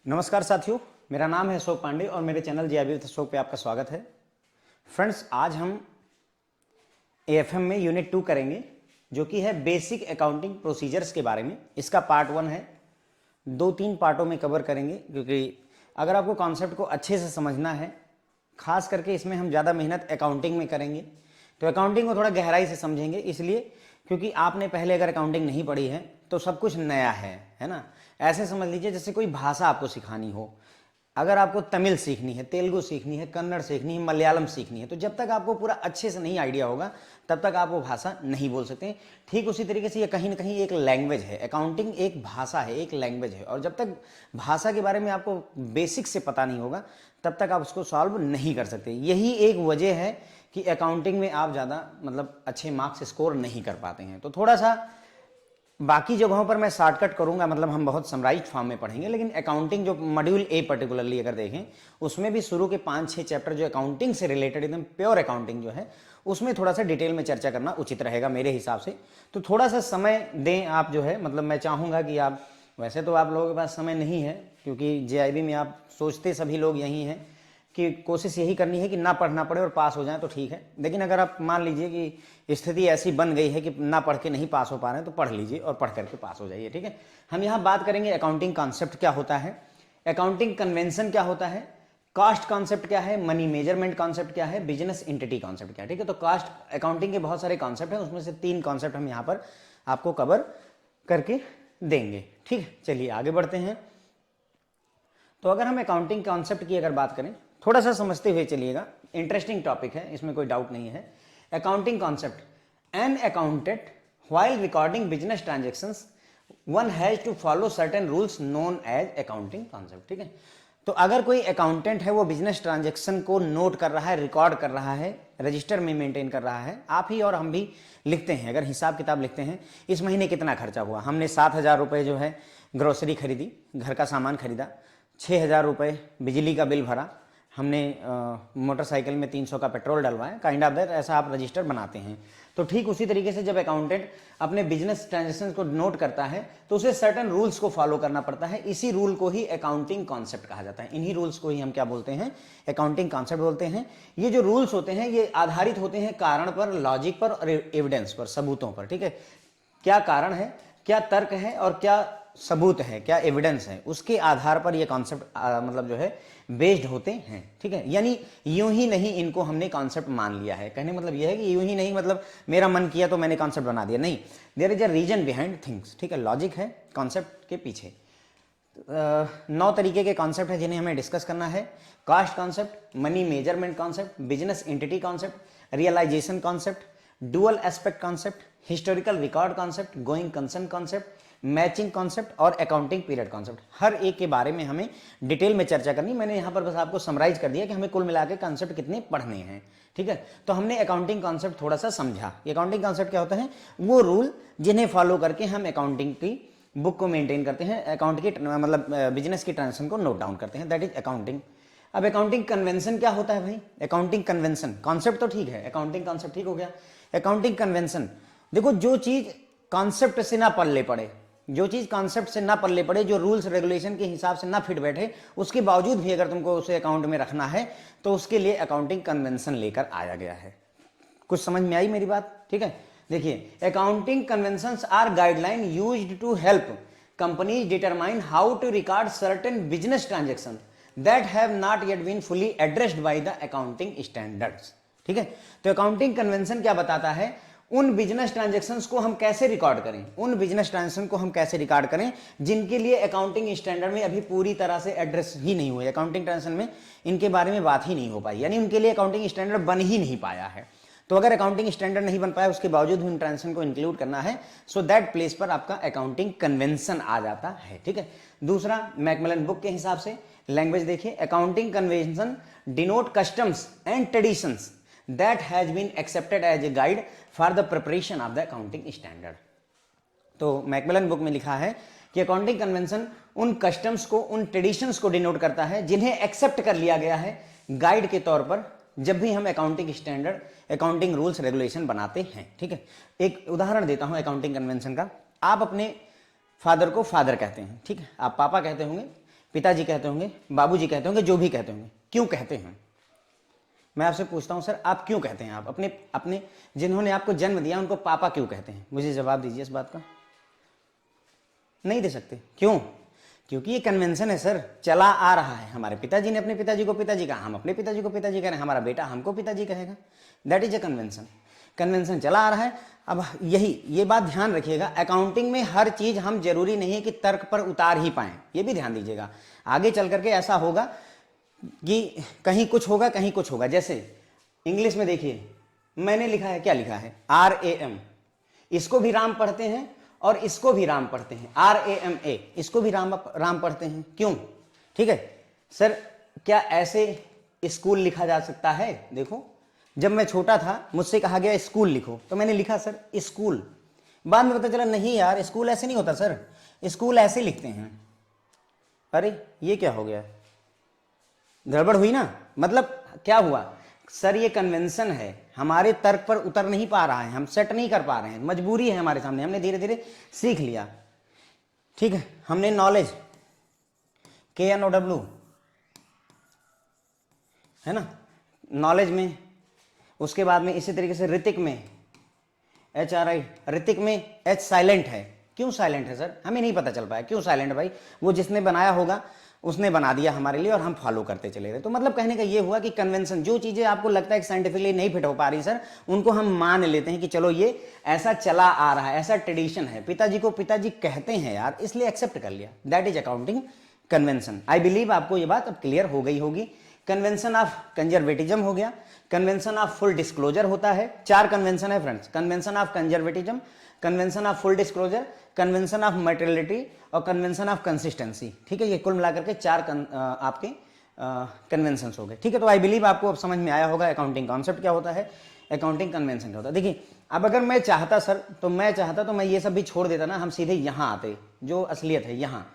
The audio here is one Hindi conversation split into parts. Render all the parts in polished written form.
नमस्कार साथियों, मेरा नाम है अशोक पांडे और मेरे चैनल जीआईबी विद अशोक पे आपका स्वागत है। फ्रेंड्स, आज हम एएफएम में यूनिट 2 करेंगे जो कि है बेसिक अकाउंटिंग प्रोसीजर्स के बारे में। इसका पार्ट 1 है, 2-3 पार्टों में कवर करेंगे क्योंकि अगर आपको कॉन्सेप्ट को अच्छे से समझना है, खास करके इसमें हम ज़्यादा मेहनत अकाउंटिंग में करेंगे, तो अकाउंटिंग को थोड़ा गहराई से समझेंगे। इसलिए क्योंकि आपने पहले अगर अकाउंटिंग नहीं पढ़ी है तो सब कुछ नया है ना। ऐसे समझ लीजिए जैसे कोई भाषा आपको सिखानी हो। अगर आपको तमिल सीखनी है, तेलुगु सीखनी है, कन्नड़ सीखनी है, मलयालम सीखनी है, तो जब तक आपको पूरा अच्छे से नहीं आइडिया होगा तब तक आप वो भाषा नहीं बोल सकते। ठीक उसी तरीके से ये कहीं ना कहीं एक लैंग्वेज है। अकाउंटिंग एक भाषा है, एक लैंग्वेज है, और जब तक भाषा के बारे में आपको बेसिक से पता नहीं होगा तब तक आप उसको सॉल्व नहीं कर सकते। यही एक वजह है कि अकाउंटिंग में आप ज़्यादा अच्छे मार्क्स स्कोर नहीं कर पाते हैं। तो थोड़ा सा बाकी जगहों पर मैं शॉर्टकट करूंगा, हम बहुत समराइज फॉर्म में पढ़ेंगे, लेकिन अकाउंटिंग जो मॉड्यूल ए पर्टिकुलरली अगर देखें उसमें भी शुरू के 5-6 चैप्टर जो अकाउंटिंग से रिलेटेड एकदम प्योर अकाउंटिंग जो है उसमें थोड़ा सा डिटेल में चर्चा करना उचित रहेगा मेरे हिसाब से। तो थोड़ा सा समय दें आप, जो है मैं चाहूँगा कि आप, वैसे तो आप लोगों के पास समय नहीं है क्योंकि जेआईबी में आप सोचते सभी लोग यही हैं कि कोशिश यही करनी है कि ना पढ़ना पड़े और पास हो जाए तो ठीक है। लेकिन अगर आप मान लीजिए कि स्थिति ऐसी बन गई है कि ना पढ़ के नहीं पास हो पा रहे हैं तो पढ़ लीजिए और पढ़ करके पास हो जाइए, ठीक है। हम यहाँ बात करेंगे अकाउंटिंग कॉन्सेप्ट क्या होता है, अकाउंटिंग कन्वेंशन क्या होता है, कास्ट कॉन्सेप्ट क्या है, मनी मेजरमेंट कॉन्सेप्ट क्या है, बिजनेस एंटिटी कॉन्सेप्ट क्या है, ठीक है। तो कास्ट अकाउंटिंग के बहुत सारे कॉन्सेप्ट हैं, उसमें से 3 कॉन्सेप्ट हम यहाँ पर आपको कवर करके देंगे, ठीक है। चलिए आगे बढ़ते हैं। तो अगर हम अकाउंटिंग कॉन्सेप्ट की अगर बात करें, थोड़ा सा समझते हुए चलिएगा, इंटरेस्टिंग टॉपिक है, इसमें कोई डाउट नहीं है। Accounting concept, an accountant while recording business transactions one has to follow certain rules known as accounting concept, ठीक है। तो अगर कोई अकाउंटेंट है वो बिजनेस ट्रांजेक्शन को नोट कर रहा है, रिकॉर्ड कर रहा है, रजिस्टर में मेंटेन कर रहा है, आप ही और हम भी लिखते हैं, अगर हिसाब किताब लिखते हैं इस महीने कितना खर्चा हुआ, हमने 7,000 रुपये जो है ग्रोसरी खरीदी, घर का सामान खरीदा, 6,000 रुपये बिजली का बिल भरा, हमने मोटरसाइकिल में 300 का पेट्रोल डलवाया, काइंड ऑफ दैट, ऐसा आप रजिस्टर बनाते हैं। तो ठीक उसी तरीके से जब अकाउंटेंट अपने बिजनेस ट्रांजेक्शन को नोट करता है तो उसे सर्टेन रूल्स को फॉलो करना पड़ता है। इसी रूल को ही अकाउंटिंग कॉन्सेप्ट कहा जाता है। इन्हीं रूल्स को ही हम क्या बोलते हैं, अकाउंटिंग कॉन्सेप्ट बोलते हैं। ये जो रूल्स होते हैं ये आधारित होते हैं कारण पर, लॉजिक पर और एविडेंस पर, सबूतों पर, ठीक है। क्या कारण है, क्या तर्क है और क्या सबूत है, क्या एविडेंस है, उसके आधार पर ये कॉन्सेप्ट जो है बेस्ड होते हैं, ठीक है। यानी यूं ही नहीं इनको हमने कॉन्सेप्ट मान लिया है, कहने मतलब यह है कि यूं ही नहीं मेरा मन किया तो मैंने कॉन्सेप्ट बना दिया, नहीं। There is a reason behind things, ठीक है। लॉजिक है कॉन्सेप्ट के पीछे। 9 तरीके के कॉन्सेप्ट है जिन्हें हमें डिस्कस करना है। Cost concept, money measurement concept, business entity concept, realisation concept, dual aspect concept, historical record concept, going concern concept, matching concept और अकाउंटिंग पीरियड कॉन्सेप्ट। हर एक के बारे में हमें डिटेल में चर्चा करनी। मैंने यहाँ पर बस आपको समराइज कर दिया कि हमें कुल मिला के कॉन्सेप्ट कितने पढ़ने हैं, ठीक है। तो हमने अकाउंटिंग कॉन्सेप्ट थोड़ा सा समझा। अकाउंटिंग कॉन्सेप्ट क्या होता है, वो रूल जिन्हें फॉलो करके हम अकाउंटिंग की बुक को मेंटेन करते हैं, अकाउंट की बिजनेस की ट्रांजेक्शन को नोट डाउन करते हैं, दैट इज अकाउंटिंग। अब अकाउंटिंग कन्वेंशन क्या होता है भाई, अकाउंटिंग कन्वेंशन, कॉन्सेप्ट तो ठीक है, अकाउंटिंग कॉन्सेप्ट ठीक हो गया। अकाउंटिंग कन्वेंशन, देखो जो चीज कॉन्सेप्ट से ना पल्ले पड़े, जो चीज कॉन्सेप्ट से ना पल्ले पड़े, जो रूल्स रेगुलेशन के हिसाब से ना फिट बैठे, उसके बावजूद भी अगर तुमको उसे अकाउंट में रखना है तो उसके लिए अकाउंटिंग कन्वेंशन लेकर आया गया है। कुछ समझ में आई मेरी बात, ठीक है। देखिए, accounting conventions are guideline used to help companies determine how to record certain business transaction that have not yet been fully addressed by the accounting standards, ठीक है। तो अकाउंटिंग कन्वेंशन क्या बताता है, उन बिजनेस ट्रांजैक्शंस को हम कैसे रिकॉर्ड करें, उन बिजनेस ट्रांजैक्शन को हम कैसे रिकॉर्ड करें जिनके लिए अकाउंटिंग स्टैंडर्ड में अभी पूरी तरह से एड्रेस ही नहीं हुए, अकाउंटिंग ट्रांजैक्शन में इनके बारे में बात ही नहीं हो पाई, यानी उनके लिए अकाउंटिंग स्टैंडर्ड बन ही नहीं पाया है। तो अगर अकाउंटिंग स्टैंडर्ड नहीं बन पाया उसके बावजूद भी उन ट्रांजैक्शन को इंक्लूड करना है, सो दैट प्लेस पर आपका अकाउंटिंग कन्वेंशन आ जाता है, ठीक है। दूसरा, मैकमिलन बुक के हिसाब से लैंग्वेज देखिए, accounting convention denote customs and traditions that has been accepted as a guide for the preparation of the accounting standard। तो मैकमिलन बुक में लिखा है कि अकाउंटिंग कन्वेंशन उन कस्टम्स को, उन ट्रेडिशंस को डिनोट करता है जिन्हें एक्सेप्ट कर लिया गया है गाइड के तौर पर जब भी हम accounting standard, accounting rules regulation बनाते हैं, ठीक है। एक उदाहरण देता हूं अकाउंटिंग कन्वेंशन का। आप अपने फादर को फादर कहते हैं, ठीक है, आप पापा कहते होंगे, पिताजी कहते होंगे, बाबूजी कहते होंगे, जो भी कहते होंगे, क्यों कहते हैं? मैं आपसे पूछता हूं सर, आप क्यों कहते हैं? आप अपने अपने जिन्होंने आपको जन्म दिया उनको पापा क्यों कहते हैं? मुझे जवाब दीजिए इस बात का। नहीं दे सकते, क्यों? क्योंकि ये कन्वेंशन है सर, चला आ रहा है। हमारे पिताजी ने अपने पिताजी को पिताजी कहा, हम अपने पिताजी को पिताजी कह रहे हैं, हमारा बेटा हमको पिताजी कहेगा। That is a convention. Convention चला आ रहा है। अब ये बात ध्यान रखिएगा, अकाउंटिंग में हर चीज हम जरूरी नहीं है कि तर्क पर उतार ही पाएं, ये भी ध्यान दीजिएगा। आगे चल करके ऐसा होगा कि कहीं कुछ होगा, कहीं कुछ होगा। जैसे इंग्लिश में देखिए, मैंने लिखा है, क्या लिखा है? RAM। इसको भी राम पढ़ते हैं और इसको भी राम पढ़ते हैं, RAMA, इसको भी राम पढ़ते हैं। क्यों? ठीक है सर, क्या ऐसे स्कूल लिखा जा सकता है? देखो, जब मैं छोटा था मुझसे कहा गया स्कूल लिखो, तो मैंने लिखा सर स्कूल। बाद में पता चला नहीं यार, स्कूल ऐसे नहीं होता सर, स्कूल ऐसे लिखते हैं। अरे ये क्या हो गया, गड़बड़ हुई ना। मतलब क्या हुआ सर, ये कन्वेंशन है, हमारे तर्क पर उतर नहीं पा रहा है, हम सेट नहीं कर पा रहे हैं, मजबूरी है हमारे सामने, हमने धीरे धीरे सीख लिया। ठीक है, हमने नॉलेज, KNOW है ना, नॉलेज में। उसके बाद में इसी तरीके से ऋतिक में HRI, ऋतिक में H साइलेंट है। क्यों साइलेंट है सर? हमें नहीं पता चल पाया क्यों साइलेंट है भाई, वो जिसने बनाया होगा उसने बना दिया हमारे लिए और हम फॉलो करते चले गए। तो मतलब कहने का ये हुआ कि कन्वेंशन, जो चीजें आपको लगता है कि साइंटिफिकली नहीं फिट हो पा रही सर, उनको हम मान लेते हैं कि चलो ये ऐसा चला आ रहा है, ऐसा ट्रेडिशन है, पिताजी को पिताजी कहते हैं यार, इसलिए एक्सेप्ट कर लिया। That is accounting convention. I believe आपको ये बात अब क्लियर हो गई होगी। कन्वेंशन ऑफ कंजर्वेटिज्म हो गया, कन्वेंशन ऑफ फुल डिस्क्लोजर होता है। 4 कन्वेंशन है friends, convention of conservatism, convention of full disclosure, convention of materiality और कन्वेंशन ऑफ कंसिस्टेंसी। ठीक है, ये कुल मिलाकर के 4 आपके कन्वेंशंस हो गए। ठीक है, तो आई बिलीव आपको अब समझ में आया होगा अकाउंटिंग कॉन्सेप्ट क्या होता है, अकाउंटिंग कन्वेंशन क्या होता है। देखिए, अब अगर मैं चाहता सर, तो मैं ये सब भी छोड़ देता ना, हम सीधे यहाँ आते, जो असलियत है यहाँ।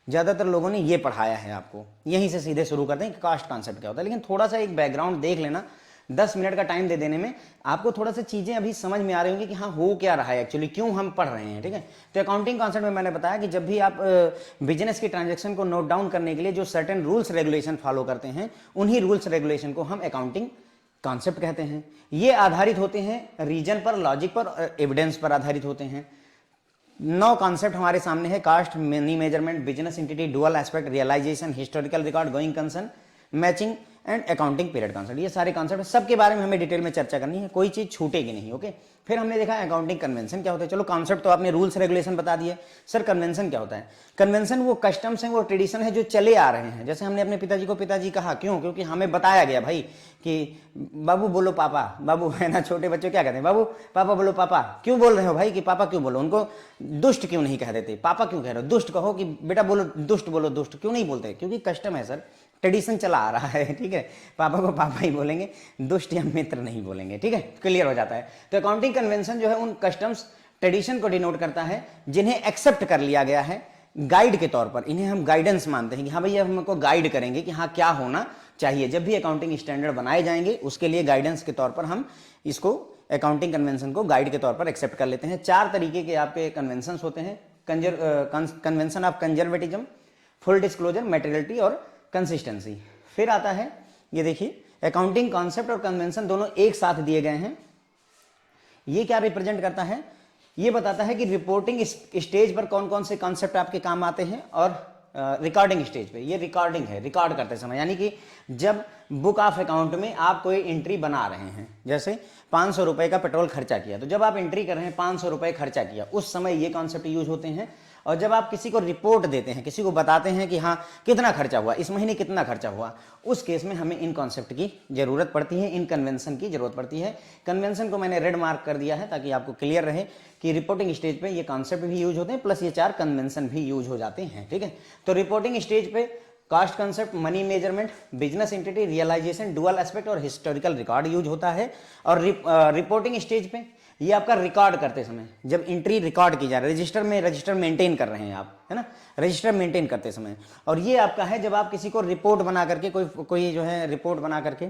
ज्यादातर लोगों ने ये पढ़ाया है आपको, यहीं से सीधे शुरू करते हैं कि कास्ट कॉन्सेप्ट क्या होता है। लेकिन थोड़ा सा एक बैकग्राउंड देख लेना, 10 मिनट का टाइम दे देने में आपको थोड़ा सा चीजें अभी समझ में आ रही होंगी कि हाँ हो क्या रहा है एक्चुअली, क्यों हम पढ़ रहे हैं। ठीक है, तो अकाउंटिंग कॉन्सेप्ट में मैंने बताया कि जब भी आप बिजनेस की ट्रांजैक्शन को नोट डाउन करने के लिए जो सर्टेन रूल्स रेगुलेशन फॉलो करते हैं, उन्हीं रूल्स रेगुलेशन को हम अकाउंटिंग कॉन्सेप्ट कहते हैं। ये आधारित होते हैं रीजन पर, लॉजिक पर, एविडेंस पर आधारित होते हैं। 9 कॉन्सेप्ट हमारे सामने है, cost, money measurement, business entity, dual aspect, realisation, historical record, going concern, matching and accounting period concept. ये सारे कॉन्सेप्ट सबके बारे में हमें डिटेल में चर्चा करनी है, कोई चीज छूटेगी नहीं। ओके, फिर हमने देखा अकाउंटिंग कन्वेंशन क्या होता है। चलो कॉन्सेप्ट तो आपने रूल्स रेगुलेशन बता दिए, सर कन्वेंशन क्या होता है? कन्वेंशन वो कस्टम्स हैं, वो ट्रेडिशन है जो चले आ रहे हैं। जैसे हमने अपने पिताजी को पिताजी कहा, क्यों? क्योंकि हमें बताया गया भाई कि बाबू बोलो पापा, बाबू है ना, छोटे बच्चे क्या कहते हैं, बाबू पापा बोलो पापा। क्यों बोल रहे हो भाई कि पापा क्यों बोलो? उनको दुष्ट क्यों नहीं कह देते, पापा क्यों कह रहे हो? दुष्ट कहो कि बेटा बोलो दुष्ट, बोलो दुष्ट क्यों नहीं बोलते? क्योंकि कस्टम है सर, ट्रेडिशन चला आ रहा है। ठीक है, पापा को पापा ही बोलेंगे, दुष्ट या मित्र नहीं बोलेंगे। ठीक है, क्लियर हो जाता है। तो अकाउंटिंग कन्वेंशन जो है उन कस्टम्स, ट्रेडिशन को डिनोट करता है जिन्हें एक्सेप्ट कर लिया गया है गाइड के तौर पर। इन्हें हम गाइडेंस मानते हैं कि हाँ भाई हमको गाइड करेंगे कि हाँ क्या होना चाहिए। जब भी अकाउंटिंग स्टैंडर्ड बनाए जाएंगे उसके लिए गाइडेंस के तौर पर हम इसको अकाउंटिंग कन्वेंशन को गाइड के तौर पर एक्सेप्ट कर लेते हैं। 4 तरीके के आपके कन्वेंशन होते हैं, convention of conservatism, full disclosure, materiality और कंसिस्टेंसी। फिर आता है, ये देखिए, अकाउंटिंग कॉन्सेप्ट और कन्वेंशन दोनों एक साथ दिए गए हैं। ये क्या रिप्रेजेंट करता है? ये बताता है कि रिपोर्टिंग स्टेज पर कौन कौन से कॉन्सेप्ट आपके काम आते हैं और रिकॉर्डिंग स्टेज पे, ये रिकॉर्डिंग है, रिकॉर्ड करते समय, यानी कि जब बुक ऑफ अकाउंट में आप कोई एंट्री बना रहे हैं, जैसे 500 रुपए का पेट्रोल खर्चा किया, तो जब आप एंट्री कर रहे हैं 500 रुपए खर्चा किया, उस समय ये कॉन्सेप्ट यूज होते हैं। और जब आप किसी को रिपोर्ट देते हैं, किसी को बताते हैं कि हाँ कितना खर्चा हुआ, इस महीने कितना खर्चा हुआ, उस केस में हमें इन कॉन्सेप्ट की जरूरत पड़ती है, इन कन्वेंशन की जरूरत पड़ती है। कन्वेंशन को मैंने रेड मार्क कर दिया है ताकि आपको क्लियर रहे कि रिपोर्टिंग स्टेज पे ये कॉन्सेप्ट भी यूज होते हैं, प्लस ये 4 कन्वेंशन भी यूज हो जाते हैं। ठीक है, तो रिपोर्टिंग स्टेज पे cost concept, money measurement, business entity, realisation, dual aspect और हिस्टोरिकल रिकॉर्ड यूज होता है। और रिपोर्टिंग स्टेज पे ये आपका रिकॉर्ड करते समय, जब एंट्री रिकॉर्ड की जा रही है, रजिस्टर मेंटेन कर रहे हैं आप, है ना, रजिस्टर मेंटेन करते समय। और ये आपका है जब आप किसी को रिपोर्ट बना करके, कोई जो है रिपोर्ट बना करके,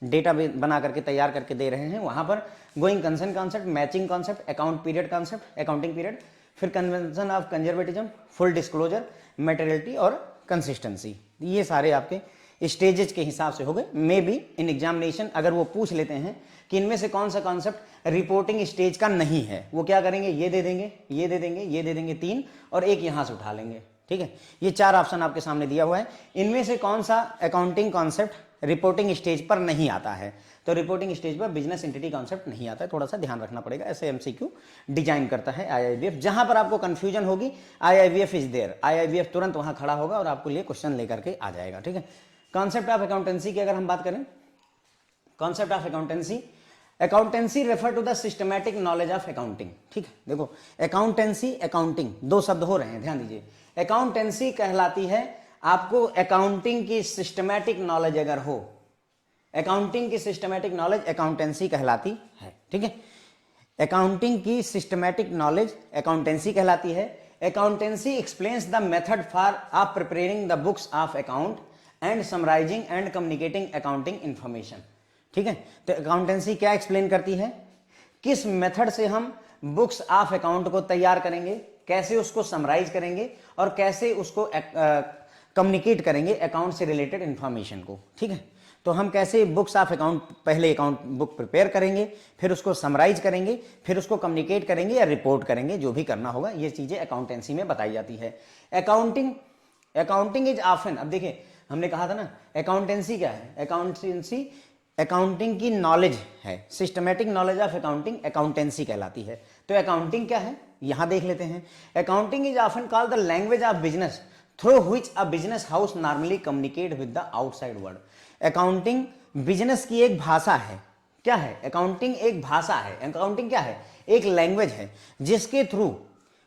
डेटा बना करके तैयार करके दे रहे हैं, वहां पर going concern concept, matching concept, account period concept, accounting period, फिर convention of conservatism, full disclosure, materiality और कंसिस्टेंसी। ये सारे आपके स्टेजेस के हिसाब से हो गए। मे बी इन एग्जामिनेशन अगर वो पूछ लेते हैं कि इनमें से कौन सा कॉन्सेप्ट रिपोर्टिंग स्टेज का नहीं है, वो क्या करेंगे, ये दे देंगे, ये दे देंगे, ये दे देंगे 3 और एक यहां से उठा लेंगे। ठीक है, ये 4 ऑप्शन आपके सामने दिया हुआ है। इनमें से कौन सा अकाउंटिंग कॉन्सेप्ट रिपोर्टिंग स्टेज पर नहीं आता है, तो रिपोर्टिंग स्टेज पर बिजनेस एंटिटी कॉन्सेप्ट नहीं आता है। थोड़ा सा ध्यान रखना पड़ेगा, ऐसे एमसीक्यू डिजाइन करता है आईआईबीएफ। जहां पर आपको कंफ्यूजन होगी आईआईबीएफ इज देयर, आईआईबीएफ तुरंत वहां खड़ा होगा और आपको लिए क्वेश्चन लेकर के आ जाएगा। ठीक है, कॉन्सेप्ट ऑफ अकाउंटेंसी की अगर हम बात करें, concept of accountancy, accountancy refer to the systematic knowledge of accounting. ठीक है, देखो अकाउंटेंसी अकाउंटिंग दो शब्द हो रहे हैं, ध्यान दीजिए। अकाउंटेंसी कहलाती है आपको अकाउंटिंग की सिस्टमैटिक नॉलेज अगर हो, अकाउंटिंग की सिस्टमैटिक नॉलेज अकाउंटेंसी कहलाती है। ठीक है, अकाउंटिंग की सिस्टमैटिक नॉलेज अकाउंटेंसी कहलाती है। Accountancy explains the method for of preparing the books of account and summarising and communicating accounting information. ठीक है, तो अकाउंटेंसी क्या एक्सप्लेन करती है, किस मेथड से हम बुक्स ऑफ अकाउंट को तैयार करेंगे, कैसे उसको समराइज करेंगे और कैसे उसको कम्युनिकेट करेंगे अकाउंट से रिलेटेड इंफॉर्मेशन को। ठीक है, तो हम कैसे बुक्स ऑफ अकाउंट, पहले अकाउंट बुक प्रिपेयर करेंगे, फिर उसको समराइज करेंगे, फिर उसको कम्युनिकेट करेंगे या रिपोर्ट करेंगे, जो भी करना होगा, ये चीजें अकाउंटेंसी में बताई जाती है। अकाउंटिंग इज ऑफन, अब देखिए हमने कहा था ना अकाउंटेंसी क्या है, अकाउंटेंसी अकाउंटिंग की नॉलेज है, systematic knowledge of accounting accountancy कहलाती है। तो अकाउंटिंग क्या है यहां देख लेते हैं। Accounting is often called the language of business through which a business house normally communicate with the outside world. Accounting business की एक भाषा है। क्या है, अकाउंटिंग एक भाषा है। अकाउंटिंग क्या है, एक लैंग्वेज है जिसके थ्रू,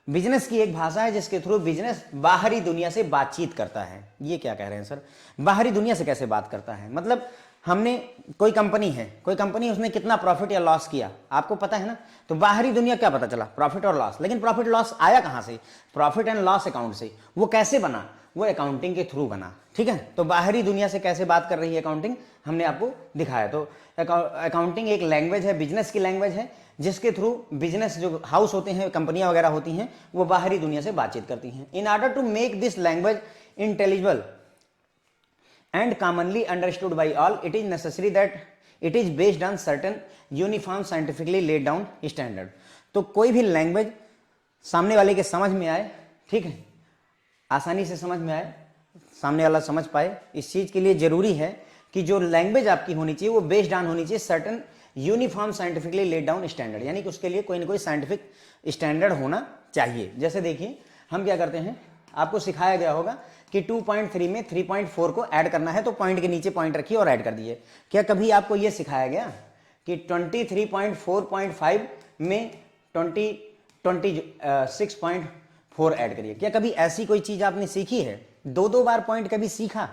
बिजनेस की एक भाषा है जिसके थ्रू बिजनेस बाहरी दुनिया से बातचीत करता है। ये क्या कह रहे हैं सर, बाहरी दुनिया से कैसे बात करता है, मतलब हमने कोई कंपनी है, उसने कितना प्रॉफिट या लॉस किया आपको पता है ना, तो बाहरी दुनिया क्या पता चला, प्रॉफिट और लॉस। लेकिन प्रॉफिट लॉस आया कहां से, प्रॉफिट एंड लॉस अकाउंट से। वो कैसे बना, वो अकाउंटिंग के थ्रू बना। ठीक है, तो बाहरी दुनिया से कैसे बात कर रही है अकाउंटिंग, हमने आपको दिखाया। तो अकाउंटिंग एक लैंग्वेज है, बिजनेस की लैंग्वेज है, जिसके थ्रू बिजनेस जो हाउस होते हैं, कंपनियां वगैरह होती हैं, वो बाहरी दुनिया से बातचीत करती हैं। In order to make this language intelligible and commonly understood by all, it is necessary that it is based on certain uniform scientifically laid down standard। तो कोई भी लैंग्वेज सामने वाले के समझ में आए, ठीक है, आसानी से समझ में आए, सामने वाला समझ पाए, इस चीज के लिए जरूरी है कि जो लैंग्वेज आपकी होनी चाहिए वो बेस्ड ऑन होनी चाहिए certain uniform scientifically laid down standard, यानी कि उसके लिए कोई ना कोई साइंटिफिक स्टैंडर्ड होना चाहिए। जैसे देखिए हम क्या करते हैं, आपको सिखाया गया होगा कि 2.3 में 3.4 को ऐड करना है, तो पॉइंट के नीचे पॉइंट रखिए और ऐड कर दिए। क्या कभी आपको यह सिखाया गया कि 23.4.5 में 26.4 ऐड करिए? क्या कभी ऐसी कोई चीज आपने सीखी है? दो बार पॉइंट कभी सीखा?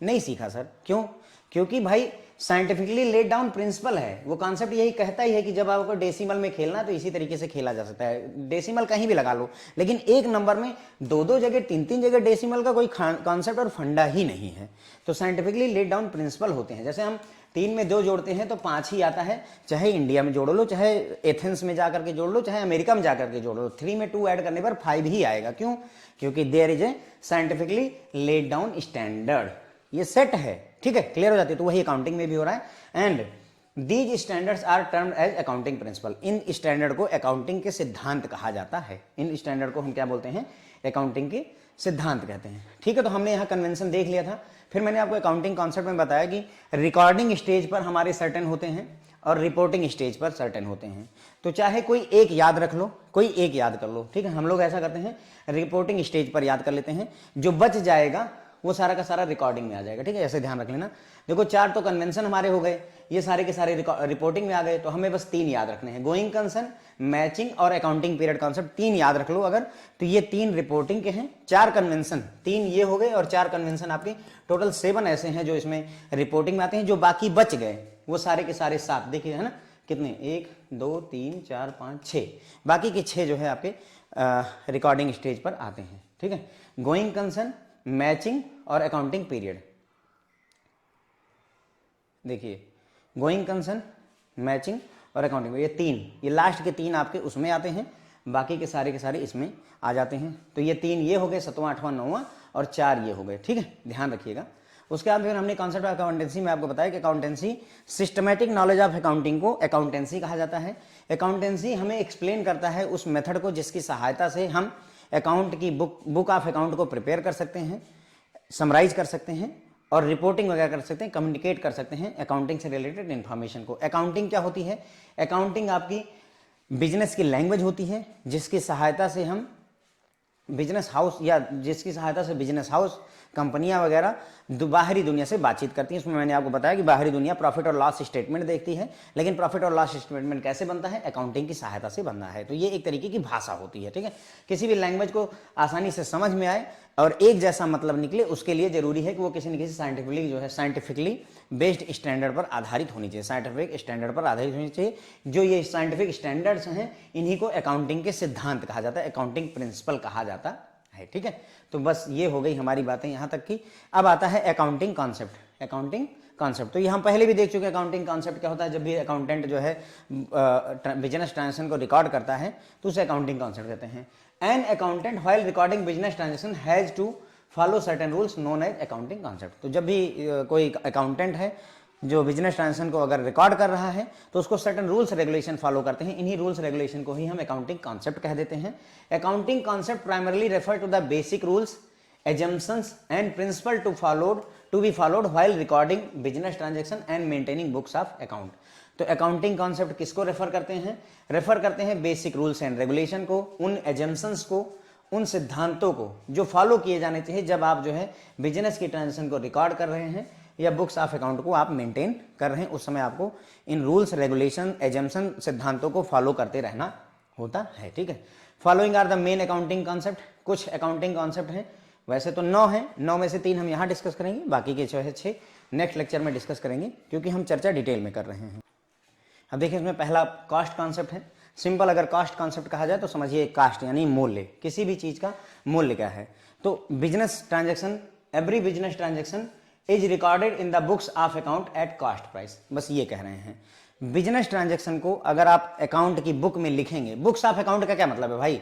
नहीं सीखा सर। क्यों? क्योंकि भाई साइंटिफिकली लेड डाउन प्रिंसिपल है, वो कॉन्सेप्ट यही कहता ही है कि जब आपको डेसिमल में खेलना है तो इसी तरीके से खेला जा सकता है। डेसिमल कहीं भी लगा लो, लेकिन एक नंबर में दो जगह, तीन जगह डेसिमल का कोई कॉन्सेप्ट और फंडा ही नहीं है। तो साइंटिफिकली लेड डाउन प्रिंसिपल होते हैं। जैसे हम 3 में 2 जोड़ते हैं तो 5 ही आता है, चाहे इंडिया में जोड़ लो, चाहे एथेंस में जाकर के जोड़ लो, चाहे अमेरिका में जाकर के जोड़ लो, 3 में 2 ऐड करने पर 5 ही आएगा। क्यों? क्योंकि there is a scientifically laid down standard, ये सेट है। ठीक है, क्लियर हो जाती है। तो वही अकाउंटिंग में भी हो रहा है। And these standards are termed as accounting principle. इन स्टैंडर्ड को अकाउंटिंग के सिद्धांत कहा जाता है। इन स्टैंडर्ड को हम क्या बोलते हैं? अकाउंटिंग के सिद्धांत कहते हैं। ठीक है, तो हमने यहाँ कन्वेंशन देख लिया था। फिर मैंने आपको अकाउंटिंग कॉन्सेप्ट में बताया कि रिकॉर्डिंग स्टेज पर हमारे सर्टेन होते हैं और रिपोर्टिंग स्टेज पर सर्टेन होते हैं। तो चाहे कोई एक याद रख लो, कोई एक याद कर लो। ठीक है, हम लोग ऐसा करते हैं, रिपोर्टिंग स्टेज पर याद कर लेते हैं, जो बच जाएगा वो सारा का सारा रिकॉर्डिंग में आ जाएगा। ठीक है, ऐसे ध्यान रख लेना। देखो 4 तो कन्वेंशन हमारे हो गए, ये सारे के सारे रिपोर्टिंग में आ गए। तो हमें बस 3 याद रखने हैं, गोइंग कंसर्न, मैचिंग और अकाउंटिंग पीरियड कॉन्सेप्ट। 3 याद रख लो अगर, तो ये 3 रिपोर्टिंग के हैं, 4 कन्वेंशन, 3 ये हो गए और 4 कन्वेंशन आपके, टोटल 7 ऐसे हैं जो इसमें रिपोर्टिंग में आते हैं। जो बाकी बच गए वो सारे के सारे 7, देखिए है ना कितने, 1 2 3 4 5 6, बाकी के 6 जो है आपके रिकॉर्डिंग स्टेज पर आते हैं। ठीक है, गोइंग कंसर्न, मैचिंग और अकाउंटिंग पीरियड। देखिए गोइंग कंसर्न, मैचिंग और अकाउंटिंग, ये 3, ये लास्ट के 3 आपके उसमें आते हैं, बाकी के सारे इसमें आ जाते हैं। तो ये 3 ये हो गए, 7वां 8वां 9वां, और 4 ये हो गए, ठीक है, ध्यान रखिएगा। उसके बाद फिर हमने कॉन्सेप्ट ऑफ अकाउंटेंसी में आपको बताया कि accountancy systematic knowledge of accounting को अकाउंटेंसी कहा जाता है। अकाउंटेंसी हमें एक्सप्लेन करता है उस मेथड को जिसकी सहायता से हम अकाउंट की बुक ऑफ अकाउंट को प्रिपेयर कर सकते हैं, समराइज कर सकते हैं और रिपोर्टिंग वगैरह कर सकते हैं, कम्युनिकेट कर सकते हैं अकाउंटिंग से रिलेटेड इन्फॉर्मेशन को। अकाउंटिंग क्या होती है? अकाउंटिंग आपकी बिजनेस की लैंग्वेज होती है जिसकी सहायता से हम बिजनेस हाउस या जिसकी सहायता से बिजनेस हाउस, कंपनियां वगैरह बाहरी दुनिया से बातचीत करती हैं। उसमें मैंने आपको बताया कि बाहरी दुनिया प्रॉफिट और लॉस स्टेटमेंट देखती है, लेकिन प्रॉफिट और लॉस स्टेटमेंट कैसे बनता है? अकाउंटिंग की सहायता से बनता है। तो ये एक तरीके की भाषा होती है, ठीक है। किसी भी लैंग्वेज को आसानी से समझ में आए और एक जैसा मतलब निकले, उसके लिए जरूरी है कि वो किसी न किसी साइंटिफिकली बेस्ड स्टैंडर्ड पर आधारित होनी चाहिए, साइंटिफिक स्टैंडर्ड पर आधारित होनी चाहिए। जो ये साइंटिफिक स्टैंडर्ड्स हैं इन्हीं को अकाउंटिंग के सिद्धांत कहा जाता है, अकाउंटिंग प्रिंसिपल कहा जाता है, ठीक है। तो बस ये हो गई हमारी बातें यहाँ तक की। अब आता है अकाउंटिंग कॉन्सेप्ट। अकाउंटिंग कॉन्सेप्ट तो ये हम पहले भी देख चुके हैं। अकाउंटिंग कॉन्सेप्ट क्या होता है? जब भी अकाउंटेंट जो है बिजनेस ट्रांजेक्शन को रिकॉर्ड करता है तो उसे अकाउंटिंग कॉन्सेप्ट कहते हैं। An accountant while recording business transaction has to follow certain rules known as accounting concept. तो जब भी कोई अकाउंटेंट है जो बिजनेस ट्रांजेक्शन को अगर रिकॉर्ड कर रहा है तो उसको सर्टेन रूल्स रेगुलेशन फॉलो करते हैं। इन्हीं रूल्स रेगुलेशन को ही हम अकाउंटिंग कॉन्सेप्ट कह देते हैं। Accounting concept primarily refer to the basic rules, assumptions and principle to be followed while recording business transaction and maintaining books of account। तो अकाउंटिंग कॉन्सेप्ट किसको रेफर करते हैं? रेफर करते हैं बेसिक रूल्स एंड रेगुलेशन को, उन एजम्पशंस को, उन सिद्धांतों को जो फॉलो किए जाने चाहिए जब आप जो है बिजनेस की ट्रांजेक्शन को रिकॉर्ड कर रहे हैं या बुक्स ऑफ अकाउंट को आप मेंटेन कर रहे हैं। उस समय आपको इन रूल्स रेगुलेशन एजम्पशन सिद्धांतों को फॉलो करते रहना होता है, ठीक है। Following are the main accounting concept. कुछ अकाउंटिंग कॉन्सेप्ट हैं, वैसे तो 9 हैं, 9 में से 3 हम यहाँ डिस्कस करेंगे, बाकी के जो है 6 नेक्स्ट लेक्चर में डिस्कस करेंगे क्योंकि हम चर्चा डिटेल में कर रहे हैं। अब देखिए इसमें पहला कॉस्ट कॉन्सेप्ट है। सिंपल अगर कॉस्ट कॉन्सेप्ट कहा जाए तो समझिए कास्ट यानी मूल्य, किसी भी चीज का मूल्य क्या है। तो business transaction, every business transaction is recorded in the books of account at cost price. बस ये कह रहे हैं बिजनेस ट्रांजेक्शन को अगर आप अकाउंट की बुक में लिखेंगे, बुक्स ऑफ अकाउंट का क्या मतलब है भाई?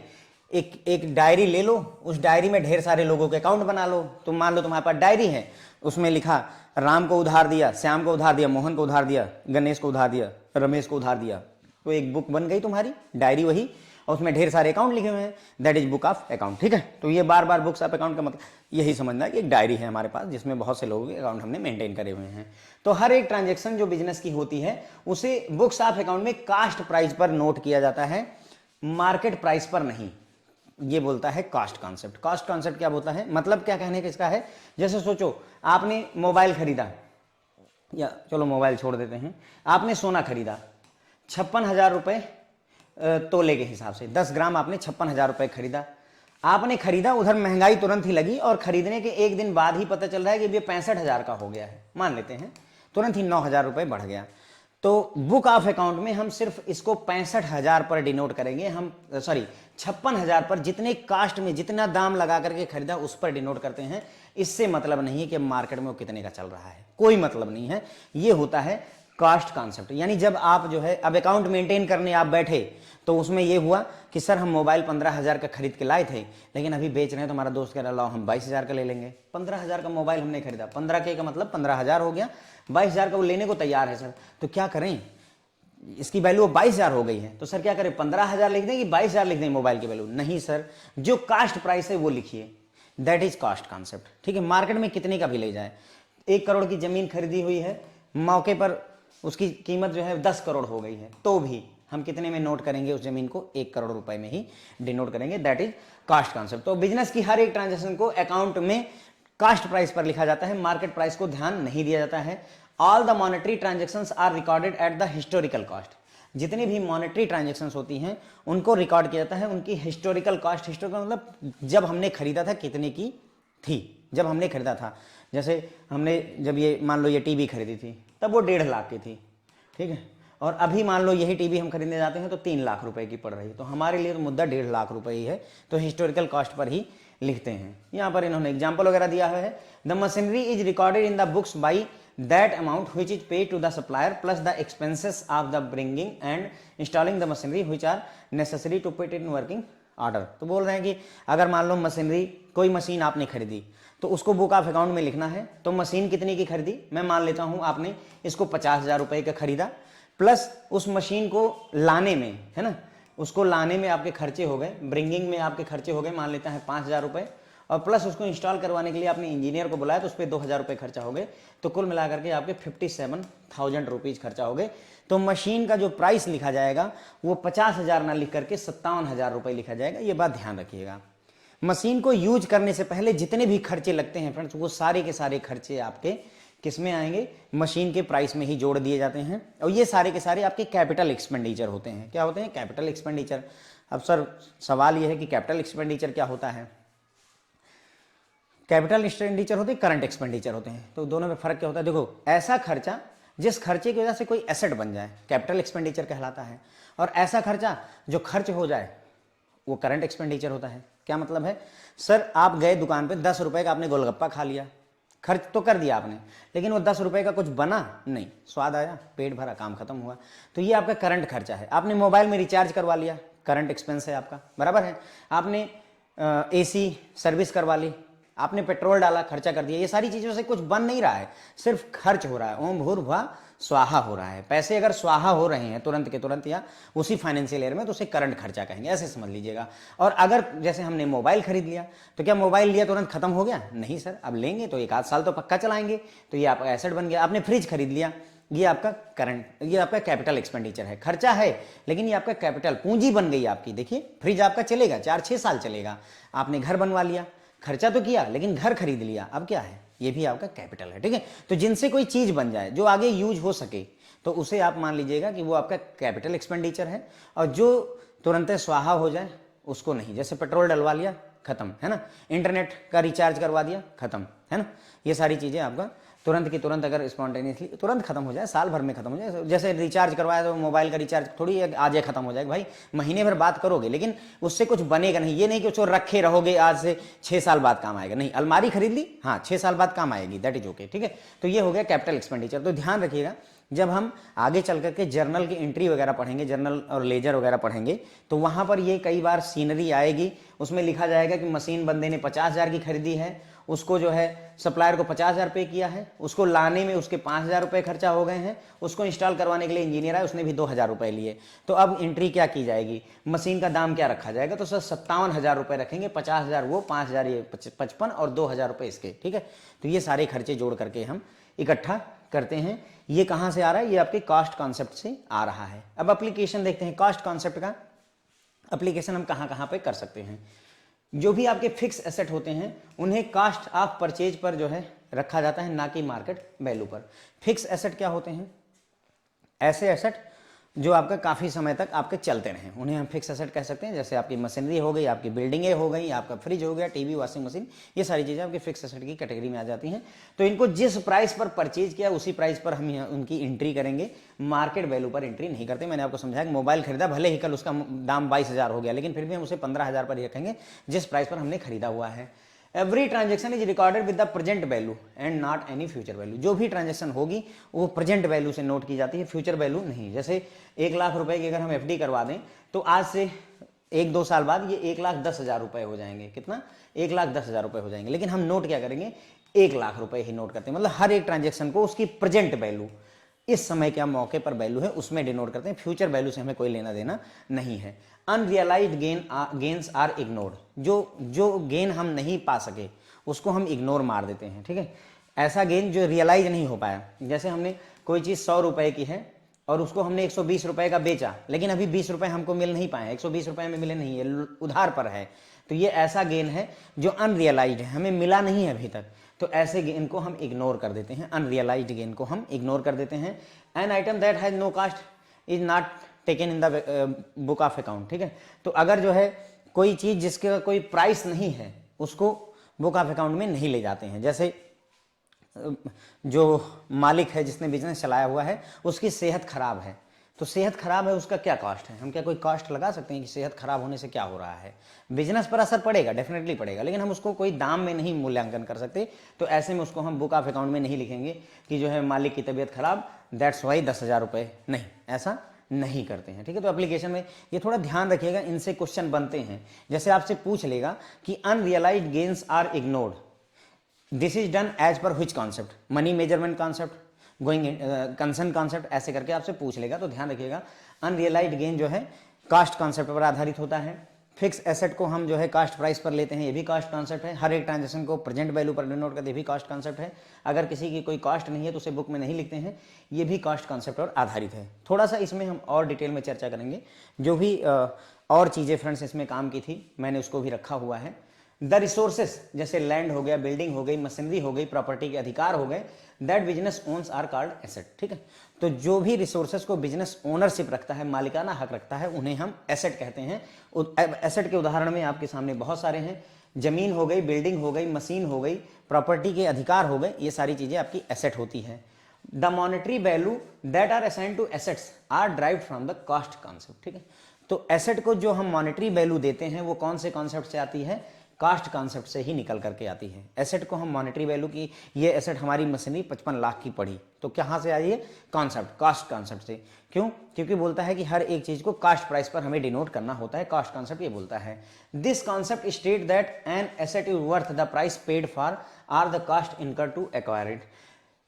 एक डायरी ले लो, उस डायरी में ढेर सारे लोगों के अकाउंट बना लो। तुम मान लो तुम्हारे पास डायरी है, उसमें लिखा राम को उधार दिया, श्याम को उधार दिया, मोहन को उधार दिया, गणेश को उधार दिया, रमेश को उधार दिया, तो एक बुक बन गई तुम्हारी डायरी वही, और उसमें ढेर सारे अकाउंट लिखे हुए हैं, that is book of account, ठीक है। तो ये बार बार बुक्स ऑफ अकाउंट का मतलब यही समझना है कि एक डायरी है हमारे पास जिसमें बहुत से लोगों के अकाउंट हमने मेंटेन करे हुए हैं। तो हर एक ट्रांजेक्शन जो बिजनेस की होती है उसे बुक्स ऑफ अकाउंट में कास्ट प्राइस पर नोट किया जाता है, मार्केट प्राइस पर नहीं। ये बोलता है कॉस्ट कॉन्सेप्ट। कॉस्ट कॉन्सेप्ट क्या बोलता है? मतलब क्या कहने का इसका है, जैसे सोचो आपने मोबाइल खरीदा, या चलो मोबाइल छोड़ देते हैं, आपने सोना खरीदा 56,000 रुपए तोले के हिसाब से, 10 ग्राम आपने 56,000 रुपए खरीदा। आपने खरीदा, उधर महंगाई तुरंत ही लगी और खरीदने के एक दिन बाद ही पता चल रहा है कि ये 65,000 का हो गया है, मान लेते हैं, तुरंत ही 9,000 रुपए बढ़ गया। तो बुक ऑफ अकाउंट में हम सिर्फ इसको 65,000 पर डिनोट करेंगे, हम 56,000 पर जितने कास्ट में जितना दाम लगा करके खरीदा उस पर डिनोट करते हैं। इससे मतलब नहीं है कि मार्केट में वो कितने का चल रहा है, कोई मतलब नहीं है। ये होता है कॉस्ट कॉन्सेप्ट। यानी जब आप जो है अब अकाउंट मेंटेन करने आप बैठे तो उसमें ये हुआ कि सर हम मोबाइल 15,000 का खरीद के लाए थे, लेकिन अभी बेच रहे हैं, तो हमारा दोस्त कह रहा लाओ हम 22,000 का ले लेंगे। 15,000 का मोबाइल हमने खरीदा, 15 के का मतलब 15,000 हो गया, 22,000 का वो लेने को तैयार है सर, तो क्या करें, इसकी वैल्यू 22,000 हो गई है, तो सर क्या करें, 15,000 लिख दें कि 22,000 लिख दें मोबाइल की वैल्यू? नहीं सर, जो कास्ट प्राइस है वो लिखिए, दैट इज कॉस्ट कॉन्सेप्ट, ठीक है। मार्केट में कितने का भी ले जाए, 1 करोड़ की जमीन खरीदी हुई है, मौके पर उसकी कीमत जो है 10 करोड़ हो गई है, तो भी हम कितने में नोट करेंगे? उस जमीन को 1 करोड़ रुपए में ही डिनोट करेंगे, दैट इज कॉस्ट कॉन्सेप्ट। तो बिजनेस की हर एक ट्रांजेक्शन को अकाउंट में कास्ट प्राइस पर लिखा जाता है, मार्केट प्राइस को ध्यान नहीं दिया जाता है। All the monetary transactions are recorded at the historical cost. जितनी भी मॉनेटरी ट्रांजेक्शंस होती हैं उनको रिकॉर्ड किया जाता है उनकी हिस्टोरिकल कॉस्ट। हिस्टोरिकल मतलब जब हमने खरीदा था कितने की थी, जब हमने खरीदा था, जैसे हमने जब ये मान लो ये टीवी खरीदी थी तब वो 1.5 लाख की थी, ठीक है, और अभी मान लो यही टीवी हम खरीदने जाते हैं तो 3 लाख रुपए की पड़ रही है, तो हमारे लिए तो मुद्दा 1.5 लाख रुपए ही है, तो हिस्टोरिकल कॉस्ट पर ही लिखते हैं। यहाँ पर इन्होंने एग्जाम्पल वगैरह दिया हुआ है, the machinery is recorded in the books by that amount which is paid to the supplier plus the expenses of the bringing and installing the machinery which are necessary to put it in working order। तो बोल रहे हैं कि अगर मान लो मशीनरी, कोई मशीन आपने खरीदी तो उसको बुक ऑफ अकाउंट में लिखना है। तो मशीन कितने की खरीदी, मैं मान लेता हूं आपने इसको 50,000 रुपए का खरीदा, प्लस उस मशीन को लाने में, है ना, उसको लाने में आपके खर्चे हो गए, ब्रिंगिंग में आपके खर्चे हो गए, मान लेते हैं 5,000 रुपए, और प्लस उसको इंस्टॉल करवाने के लिए आपने इंजीनियर को बुलाया तो उस पर 2,000 रुपए खर्चा हो गए। तो कुल मिलाकर के आपके 57,000 रुपीज खर्चा हो गए। तो मशीन का जो प्राइस लिखा जाएगा वो 50,000 ना लिख करके 57,000 रुपए लिखा जाएगा। ये बात ध्यान रखिएगा। मशीन को यूज करने से पहले जितने भी खर्चे लगते हैं फ्रेंड्स, वो सारे के सारे खर्चे आपके किस में आएंगे, मशीन के प्राइस में ही जोड़ दिए जाते हैं। और ये सारे के सारे आपके कैपिटल एक्सपेंडिचर होते हैं। क्या होते हैं? Capital expenditure. अब सर सवाल ये है कि कैपिटल एक्सपेंडिचर क्या होता है? कैपिटल एक्सपेंडिचर होते हैं, करंट एक्सपेंडिचर होते हैं। तो दोनों में फर्क क्या होता है? देखो, ऐसा खर्चा जिस खर्चे की वजह से कोई एसेट बन जाए कैपिटल एक्सपेंडिचर कहलाता है, और ऐसा खर्चा जो खर्च हो जाए वो करंट एक्सपेंडिचर होता है। क्या मतलब है? सर आप गए दुकान पे 10 रुपए का आपने गोलगप्पा खा लिया, खर्च तो कर दिया आपने, लेकिन वो 10 रुपए का कुछ बना नहीं, स्वाद आया, पेट भरा, काम खत्म हुआ, तो ये आपका करंट खर्चा है। आपने मोबाइल में रिचार्ज करवा लिया, करंट एक्सपेंस है आपका, बराबर है। आपने एसी सर्विस करवा ली, आपने पेट्रोल डाला, खर्चा कर दिया। ये सारी चीजों से कुछ बन नहीं रहा है, सिर्फ खर्च हो रहा है। ओम भूर्भुवः स्वाहा हो रहा है। पैसे अगर स्वाहा हो रहे हैं तुरंत के तुरंत या उसी फाइनेंशियल ईयर में, तो उसे करंट खर्चा कहेंगे, ऐसे समझ लीजिएगा। और अगर जैसे हमने मोबाइल खरीद लिया, तो क्या मोबाइल लिया तुरंत खत्म हो गया? नहीं सर, अब लेंगे तो 1 आध साल तो पक्का चलाएंगे, तो ये आपका एसेट बन गया। आपने फ्रिज खरीद लिया, ये आपका करंट, ये आपका कैपिटल एक्सपेंडिचर है, खर्चा है, लेकिन ये आपका कैपिटल पूंजी बन गई आपकी। देखिए फ्रिज आपका चलेगा 4-6 साल चलेगा। आपने घर बनवा लिया, खर्चा तो किया लेकिन घर खरीद लिया, अब क्या है? ये भी आपका कैपिटल है, ठीक है। तो जिनसे कोई चीज बन जाए जो आगे यूज हो सके, तो उसे आप मान लीजिएगा कि वो आपका कैपिटल एक्सपेंडिचर है। और जो तुरंत स्वाहा हो जाए उसको नहीं। जैसे पेट्रोल डलवा लिया, खत्म, है ना। इंटरनेट का रिचार्ज करवा दिया, खत्म, है ना। ये सारी चीजें आपका तुरंत की तुरंत अगर स्पॉन्टेनियसली तुरंत खत्म हो जाए, साल भर में खत्म हो जाए। जैसे रिचार्ज करवाया तो मोबाइल का रिचार्ज थोड़ी आज खत्म हो जाएगा भाई, महीने भर बात करोगे लेकिन उससे कुछ बनेगा नहीं। ये नहीं कि उसको रखे रहोगे, आज से 6 साल बाद काम आएगा, नहीं। अलमारी खरीद ली, हाँ 6 साल बाद काम आएगी, दैट इज ओके, ठीक है। तो ये हो गया कैपिटल एक्सपेंडिचर। तो ध्यान रखिएगा, जब हम आगे चल करके जर्नल की एंट्री वगैरह पढ़ेंगे, जर्नल और लेजर वगैरह पढ़ेंगे, तो वहां पर ये कई बार सीनरी आएगी, उसमें लिखा जाएगा कि मशीन बंदे ने 50,000 की खरीदी है, उसको जो है सप्लायर को 50,000 पे किया है, उसको लाने में उसके 5,000 रुपए खर्चा हो गए हैं, उसको इंस्टॉल करवाने के लिए इंजीनियर आया, उसने भी 2,000 रुपए लिए। तो अब एंट्री क्या की जाएगी? मशीन का दाम क्या रखा जाएगा? तो सर 57,000 रुपए रखेंगे, 50,000 वो, 5,000 ये, 55 और 2,000 रुपए इसके, ठीक है। तो ये सारे खर्चे जोड़ करके हम इकट्ठा करते हैं। ये कहां से आ रहा है? ये आपके कॉस्ट कॉन्सेप्ट से आ रहा है। अब एप्लीकेशन देखते हैं कॉस्ट कॉन्सेप्ट का। एप्लीकेशन हम कहां कहां पे कर सकते हैं? जो भी आपके फिक्स एसेट होते हैं उन्हें कॉस्ट ऑफ परचेज पर जो है रखा जाता है, ना कि मार्केट वैल्यू पर। फिक्स एसेट क्या होते हैं? ऐसे एसेट जो आपका काफी समय तक आपके चलते रहे, उन्हें हम फिक्स एसेट कह सकते हैं। जैसे आपकी मशीनरी हो गई, आपकी बिल्डिंगें हो गई, आपका फ्रिज हो गया, टीवी, वॉशिंग मशीन, ये सारी चीजें आपके फिक्स एसेट की कैटेगरी में आ जाती हैं। तो इनको जिस प्राइस पर परचेज किया उसी प्राइस पर हम उनकी एंट्री करेंगे, मार्केट वैल्यू पर एंट्री नहीं करते। मैंने आपको समझाया कि मोबाइल खरीदा, भले ही कल उसका दाम 22,000 हो गया, लेकिन फिर भी हम उसे 15,000 पर ही रखेंगे जिस प्राइस पर हमने खरीदा हुआ है। Every transaction is recorded with the present value and not any future value. जो भी ट्रांजेक्शन होगी वो प्रेजेंट वैल्यू से नोट की जाती है, फ्यूचर वैल्यू नहीं। जैसे 1,00,000 रुपए की अगर हम एफडी करवा दें तो आज से 1-2 साल बाद ये 1,10,000 रुपए हो जाएंगे। कितना? 1,10,000 रुपए हो जाएंगे। लेकिन हम नोट क्या करेंगे? 1,00,000 रुपए ही नोट करते हैं। मतलब हर एक ट्रांजेक्शन को उसकी प्रेजेंट वैल्यू, इस समय क्या मौके पर वैल्यू है, उसमें डिनोट करते हैं। फ्यूचर वैल्यू से हमें कोई लेना देना नहीं है। Unrealised gains are ignored. जो गेन हम नहीं पा सके उसको हम इग्नोर मार देते हैं, ठीक है। ऐसा गेन जो रियलाइज नहीं हो पाया, जैसे हमने कोई चीज 100 रुपए की है और उसको हमने 120 रुपए का बेचा, लेकिन अभी 20 रुपए हमको मिल नहीं पाए, 120 रुपए में मिले नहीं है, उधार पर है, तो ये ऐसा गेन है जो अनरियलाइज्ड है, हमें मिला नहीं है अभी तक। तो ऐसे गेन को हम इग्नोर कर देते हैं, अनरियलाइज्ड गेन को हम इग्नोर कर देते हैं। An item that has no cost is not taken in the book of account, ठीक है। तो अगर जो है कोई चीज जिसके कोई प्राइस नहीं है उसको बुक ऑफ अकाउंट में नहीं ले जाते हैं। जैसे जो मालिक है जिसने बिजनेस चलाया हुआ है उसकी सेहत खराब है, तो सेहत खराब है, उसका क्या कॉस्ट है? हम क्या कोई कॉस्ट लगा सकते हैं कि सेहत खराब होने से क्या हो रहा है? बिजनेस पर असर पड़ेगा, डेफिनेटली पड़ेगा, लेकिन हम उसको कोई दाम में नहीं मूल्यांकन कर सकते। तो ऐसे में उसको हम बुक ऑफ अकाउंट में नहीं लिखेंगे कि जो है मालिक की तबीयत खराब, दैट्स वाई 10,000 रुपए, नहीं, ऐसा नहीं करते हैं, ठीक है। तो एप्लीकेशन में ये थोड़ा ध्यान रखिएगा, इनसे क्वेश्चन बनते हैं। जैसे आपसे पूछ लेगा कि unrealised gains are ignored, this is done as per which concept, money measurement concept, going concern concept, ऐसे करके आपसे पूछ लेगा, तो ध्यान रखिएगा। अनरियलाइज्ड गेन जो है कास्ट कॉन्सेप्ट पर आधारित होता है। फिक्स एसेट को हम जो है कास्ट प्राइस पर लेते हैं, ये भी कास्ट कॉन्सेप्ट है। हर एक ट्रांजेक्शन को प्रेजेंट वैल्यू पर डिनोट करते, ये भी कास्ट कॉन्सेप्ट है। अगर किसी की कोई कास्ट नहीं है तो उसे बुक में नहीं लिखते हैं, ये भी कास्ट कॉन्सेप्ट पर आधारित है। थोड़ा सा इसमें हम और डिटेल में चर्चा करेंगे, जो भी और चीज़ें फ्रेंड्स इसमें काम की थी मैंने उसको भी रखा हुआ है। द रिसोर्सेस जैसे लैंड हो गया, बिल्डिंग हो गई, मशीनरी हो गई, प्रॉपर्टी के अधिकार हो गए, that business owns are called asset. ठीक है, तो जो भी रिसोर्सेस को बिजनेस ओनरशिप रखता है, मालिकाना हक रखता है, उन्हें हम एसेट कहते हैं। एसेट के उदाहरण में आपके सामने बहुत सारे हैं, जमीन हो गई, बिल्डिंग हो गई, मशीन हो गई, प्रॉपर्टी के अधिकार हो गए, ये सारी चीजें आपकी एसेट होती है। The monetary value that are assigned to assets are derived from the cost concept. ठीक है, तो एसेट को जो हम मॉनेटरी वैल्यू देते हैं वो कौन से कॉन्सेप्ट से आती है? कास्ट कॉन्सेप्ट से ही निकल करके आती है। एसेट को हम मॉनेटरी वैल्यू की, ये एसेट हमारी मशीनरी 55 लाख की पड़ी, तो कहाँ से आई है? कॉन्सेप्ट, कास्ट कॉन्सेप्ट से। क्यों? क्योंकि बोलता है कि हर एक चीज को कास्ट प्राइस पर हमें डिनोट करना होता है, कास्ट कॉन्सेप्ट ये बोलता है। This concept state that an asset is worth the price paid for or the cost incur to acquire it.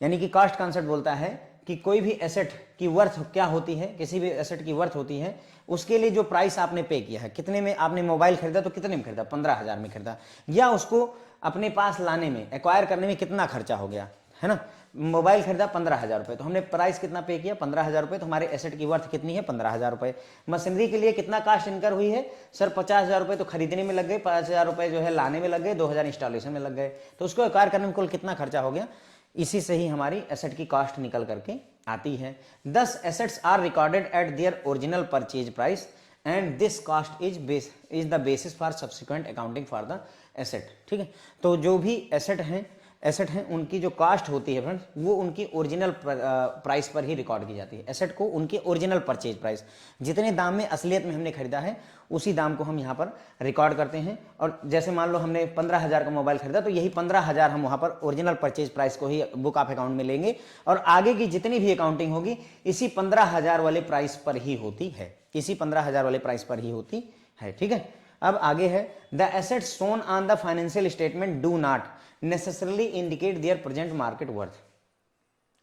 यानी कि कास्ट कॉन्सेप्ट बोलता है कि कोई भी एसेट की वर्थ क्या होती है, किसी भी एसेट की वर्थ होती है उसके लिए जो प्राइस आपने पे किया है। कितने में आपने मोबाइल खरीदा तो कितने में खरीदा? 15,000 में खरीदा, या उसको अपने पास लाने में, एक्वायर करने में कितना खर्चा हो गया, है ना? मोबाइल खरीदा 15,000 रुपए, तो हमने प्राइस कितना पे किया? 15,000 रुपए, तो हमारे एसेट की वर्थ कितनी है? 15,000 रुपए। मशीनरी के लिए कितना कास्ट इनकर हुई है? सर 50,000 रुपए तो खरीदने में लग गए, 5,000 रुपए जो है लाने में लग गए, 2,000 इंस्टॉलेशन में लग गए, तो उसको एक्वायर करने में कुल कितना खर्चा हो गया? इसी से ही हमारी एसेट की कॉस्ट निकल करके आती है। Thus assets are recorded at their original purchase price and this cost is the basis for subsequent accounting for the asset. ठीक है, तो जो भी एसेट हैं उनकी जो कास्ट होती है फ्रेंड्स, वो उनकी ओरिजिनल प्राइस पर ही रिकॉर्ड की जाती है। एसेट को उनके ओरिजिनल परचेज प्राइस, जितने दाम में असलियत में हमने खरीदा है उसी दाम को हम यहाँ पर रिकॉर्ड करते हैं। और जैसे मान लो हमने 15,000 का मोबाइल खरीदा, तो यही 15,000 हम वहाँ पर ओरिजिनल परचेज प्राइस को ही बुक ऑफ अकाउंट में लेंगे, और आगे की जितनी भी अकाउंटिंग होगी इसी 15,000 वाले प्राइस पर ही होती है, इसी 15,000 वाले प्राइस पर ही होती है। ठीक है, अब आगे है, the assets shown on the financial statement do not necessarily indicate there present market worth.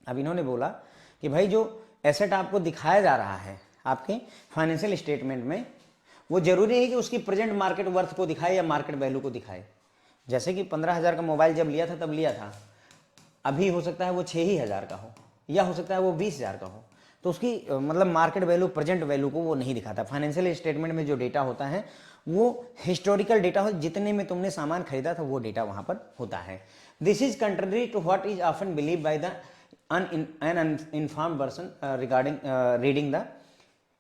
अब इन्होंने बोला कि भाई जो एसेट आपको दिखाया जा रहा है आपके फाइनेंशियल स्टेटमेंट में, वो जरूरी है कि उसकी प्रेजेंट मार्केट वर्थ को दिखाए या मार्केट वैल्यू को दिखाए। जैसे कि 15,000 का मोबाइल जब लिया था तब लिया था, अभी हो सकता है वो 6,000 का हो, या हो सकता है वो 20,000 का हो, तो उसकी मतलब मार्केट वैल्यू, प्रेजेंट वैल्यू को वो नहीं दिखाता। फाइनेंशियल स्टेटमेंट में जो डेटा होता है वो हिस्टोरिकल डेटा हो, जितने में तुमने सामान खरीदा था वो डेटा वहां पर होता है। This is contrary to what is often believe by the uninformed person regarding reading the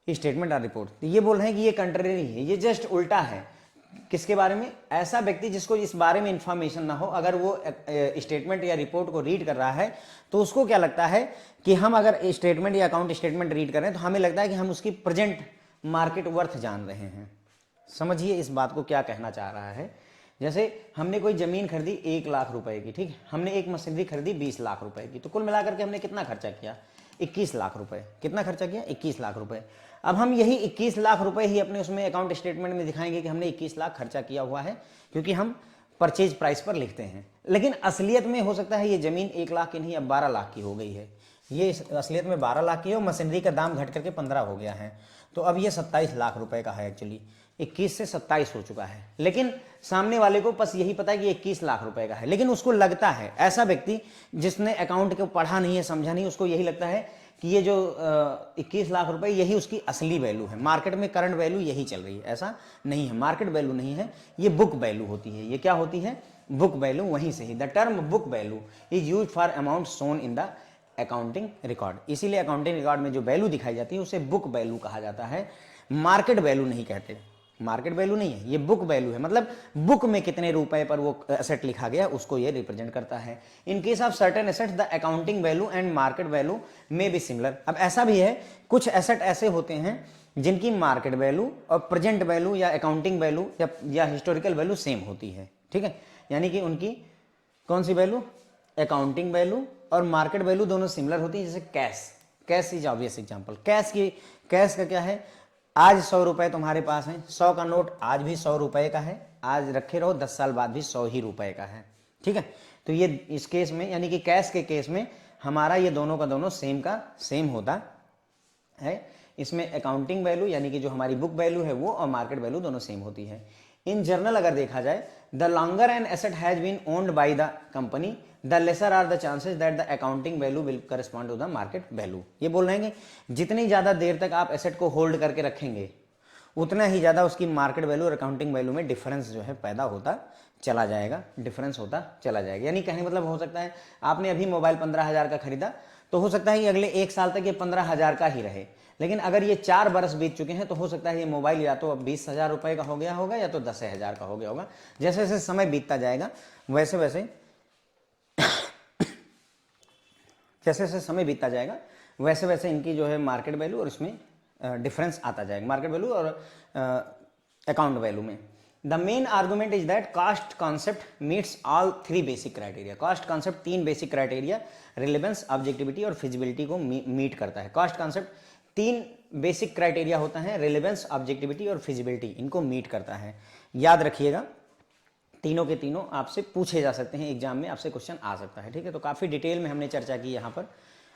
statement और रिपोर्ट। तो ये बोल रहे हैं कि ये कंट्ररी है, ये जस्ट उल्टा है। किसके बारे में? ऐसा व्यक्ति जिसको इस बारे में इंफॉर्मेशन ना हो, अगर वो स्टेटमेंट या रिपोर्ट को रीड कर रहा है तो उसको क्या लगता है कि हम अगर स्टेटमेंट या अकाउंट स्टेटमेंट रीड कर रहे हैं तो हमें लगता है कि हम उसकी प्रेजेंट मार्केट वर्थ जान रहे हैं। समझिए इस बात को क्या कहना चाह रहा है। जैसे हमने कोई जमीन खरीदी 1 लाख रुपए की, ठीक है, हमने एक मशीनरी खरीदी 20 लाख रुपए की, तो कुल मिलाकर के हमने कितना खर्चा किया? 21 लाख रुपए। कितना खर्चा किया? 21 लाख रुपए। अब हम यही 21 लाख रुपए ही अपने उसमें अकाउंट स्टेटमेंट में दिखाएंगे कि हमने 21 लाख खर्चा किया हुआ है, क्योंकि हम परचेज प्राइस पर लिखते हैं। लेकिन असलियत में हो सकता है ये जमीन 1 लाख की नहीं, अब 12 लाख की हो गई है। ये असलियत में 12 लाख की है और मशीनरी का दाम घट करके 15 हो गया है, तो अब ये 27 लाख रुपए का है। एक्चुअली 21 से 27 हो चुका है, लेकिन सामने वाले को बस यही पता है कि 21 लाख रुपए का है, लेकिन उसको लगता है, ऐसा व्यक्ति जिसने अकाउंट को पढ़ा नहीं है, समझा नहीं, उसको यही लगता है कि ये जो 21 लाख रुपए यही उसकी असली वैल्यू है, मार्केट में करंट वैल्यू यही चल रही है। ऐसा नहीं है, मार्केट वैल्यू नहीं है, ये बुक वैल्यू होती है। ये क्या होती है? Book value. वहीं से ही the term book value is use for amount shown in the accounting record. इसीलिए अकाउंटिंग रिकॉर्ड में जो वैल्यू दिखाई जाती है उसे बुक वैल्यू कहा जाता है, मार्केट वैल्यू नहीं कहते। मार्केट वैल्यू नहीं है, ये बुक वैल्यू है, मतलब बुक में कितने रुपए पर वो एसेट लिखा गया उसको ये रिप्रेजेंट करता है। In case of certain assets the accounting value and market value में बी सिमिलर। अब ऐसा भी है, कुछ एसेट ऐसे होते हैं जिनकी मार्केट वैल्यू और प्रेजेंट वैल्यू या अकाउंटिंग वैल्यू या हिस्टोरिकल वैल्यू सेम होती है। ठीक है, यानी कि उनकी कौन सी वैल्यू? अकाउंटिंग वैल्यू और मार्केट वैल्यू दोनों सिमिलर होती है। जैसे cash is obvious example. Cash का क्या है? आज 100 रुपए तुम्हारे पास है, 100 का नोट आज भी 100 रुपए का है, आज रखे रहो, 10 साल बाद भी 100 ही रुपए का है। ठीक है, तो ये इस केस में यानी कि कैश के केस में हमारा ये दोनों का दोनों सेम का सेम होता है। इसमें अकाउंटिंग वैल्यू यानी कि जो हमारी बुक वैल्यू है वो और मार्केट वैल्यू दोनों सेम होती है। इन जनरल अगर देखा जाए, the longer an asset has been owned by the company the lesser are the chances that the accounting value will correspond to the market value. ये बोल रहे हैं कि जितनी ज्यादा देर तक आप एसेट को होल्ड करके रखेंगे उतना ही ज्यादा उसकी मार्केट वैल्यू और अकाउंटिंग वैल्यू में डिफरेंस जो है पैदा होता चला जाएगा, डिफरेंस होता चला जाएगा। यानी कहने मतलब हो सकता है आपने अभी मोबाइल 15,000 का खरीदा, तो हो सकता है कि अगले 1 साल तक ये 15,000 का ही रहे, लेकिन अगर ये 4 बरस बीत चुके हैं तो हो सकता है ये मोबाइल या तो अब 20,000 रुपए का हो गया होगा या तो 10,000 का हो गया होगा। जैसे जैसे समय बीतता जाएगा वैसे वैसे जैसे जैसे समय बीतता जाएगा वैसे वैसे इनकी जो है मार्केट वैल्यू और इसमें डिफरेंस आता जाएगा, मार्केट वैल्यू और अकाउंट वैल्यू में। The main argument is that cost concept meets all 3 basic criteria. Cost concept 3 basic criteria relevance, objectivity और फिजिबिलिटी को मीट करता है। कास्ट कॉन्सेप्ट 3 बेसिक क्राइटेरिया होता है, रिलेवेंस, ऑब्जेक्टिविटी और फिजिबिलिटी, इनको मीट करता है। याद रखिएगा, तीनों के तीनों आपसे पूछे जा सकते हैं, एग्जाम में आपसे क्वेश्चन आ सकता है। ठीक है, तो काफ़ी डिटेल में हमने चर्चा की यहाँ पर।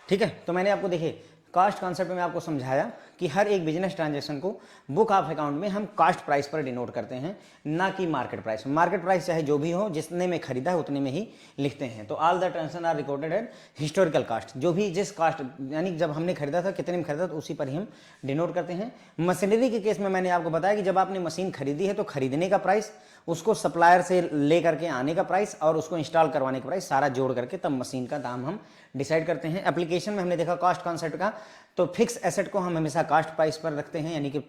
ठीक है, तो मैंने आपको देखिए कास्ट कॉन्सेप्ट में आपको समझाया कि हर एक बिजनेस ट्रांजैक्शन को बुक ऑफ अकाउंट में हम कास्ट प्राइस पर डिनोट करते हैं, ना कि मार्केट प्राइस। मार्केट प्राइस चाहे जो भी हो, जितने में खरीदा है उतने में ही लिखते हैं। तो all the transaction are recorded at historical cost, जो भी जिस कास्ट यानी जब हमने खरीदा था कितने में खरीदा तो उसी पर ही हम डिनोट करते हैं। मशीनरी के केस में मैंने आपको बताया कि जब आपने मशीन खरीदी है तो खरीदने का प्राइस, उसको सप्लायर से ले करके आने का प्राइस और उसको इंस्टॉल करवाने का प्राइस सारा जोड़ करके तब मशीन का दाम हम डिसाइड करते हैं। एप्लीकेशन में हमने देखा कास्ट कॉन्सेप्ट का, तो फिक्स एसेट को हम हमेशा कास्ट प्राइस पर रखते हैं, यानी कि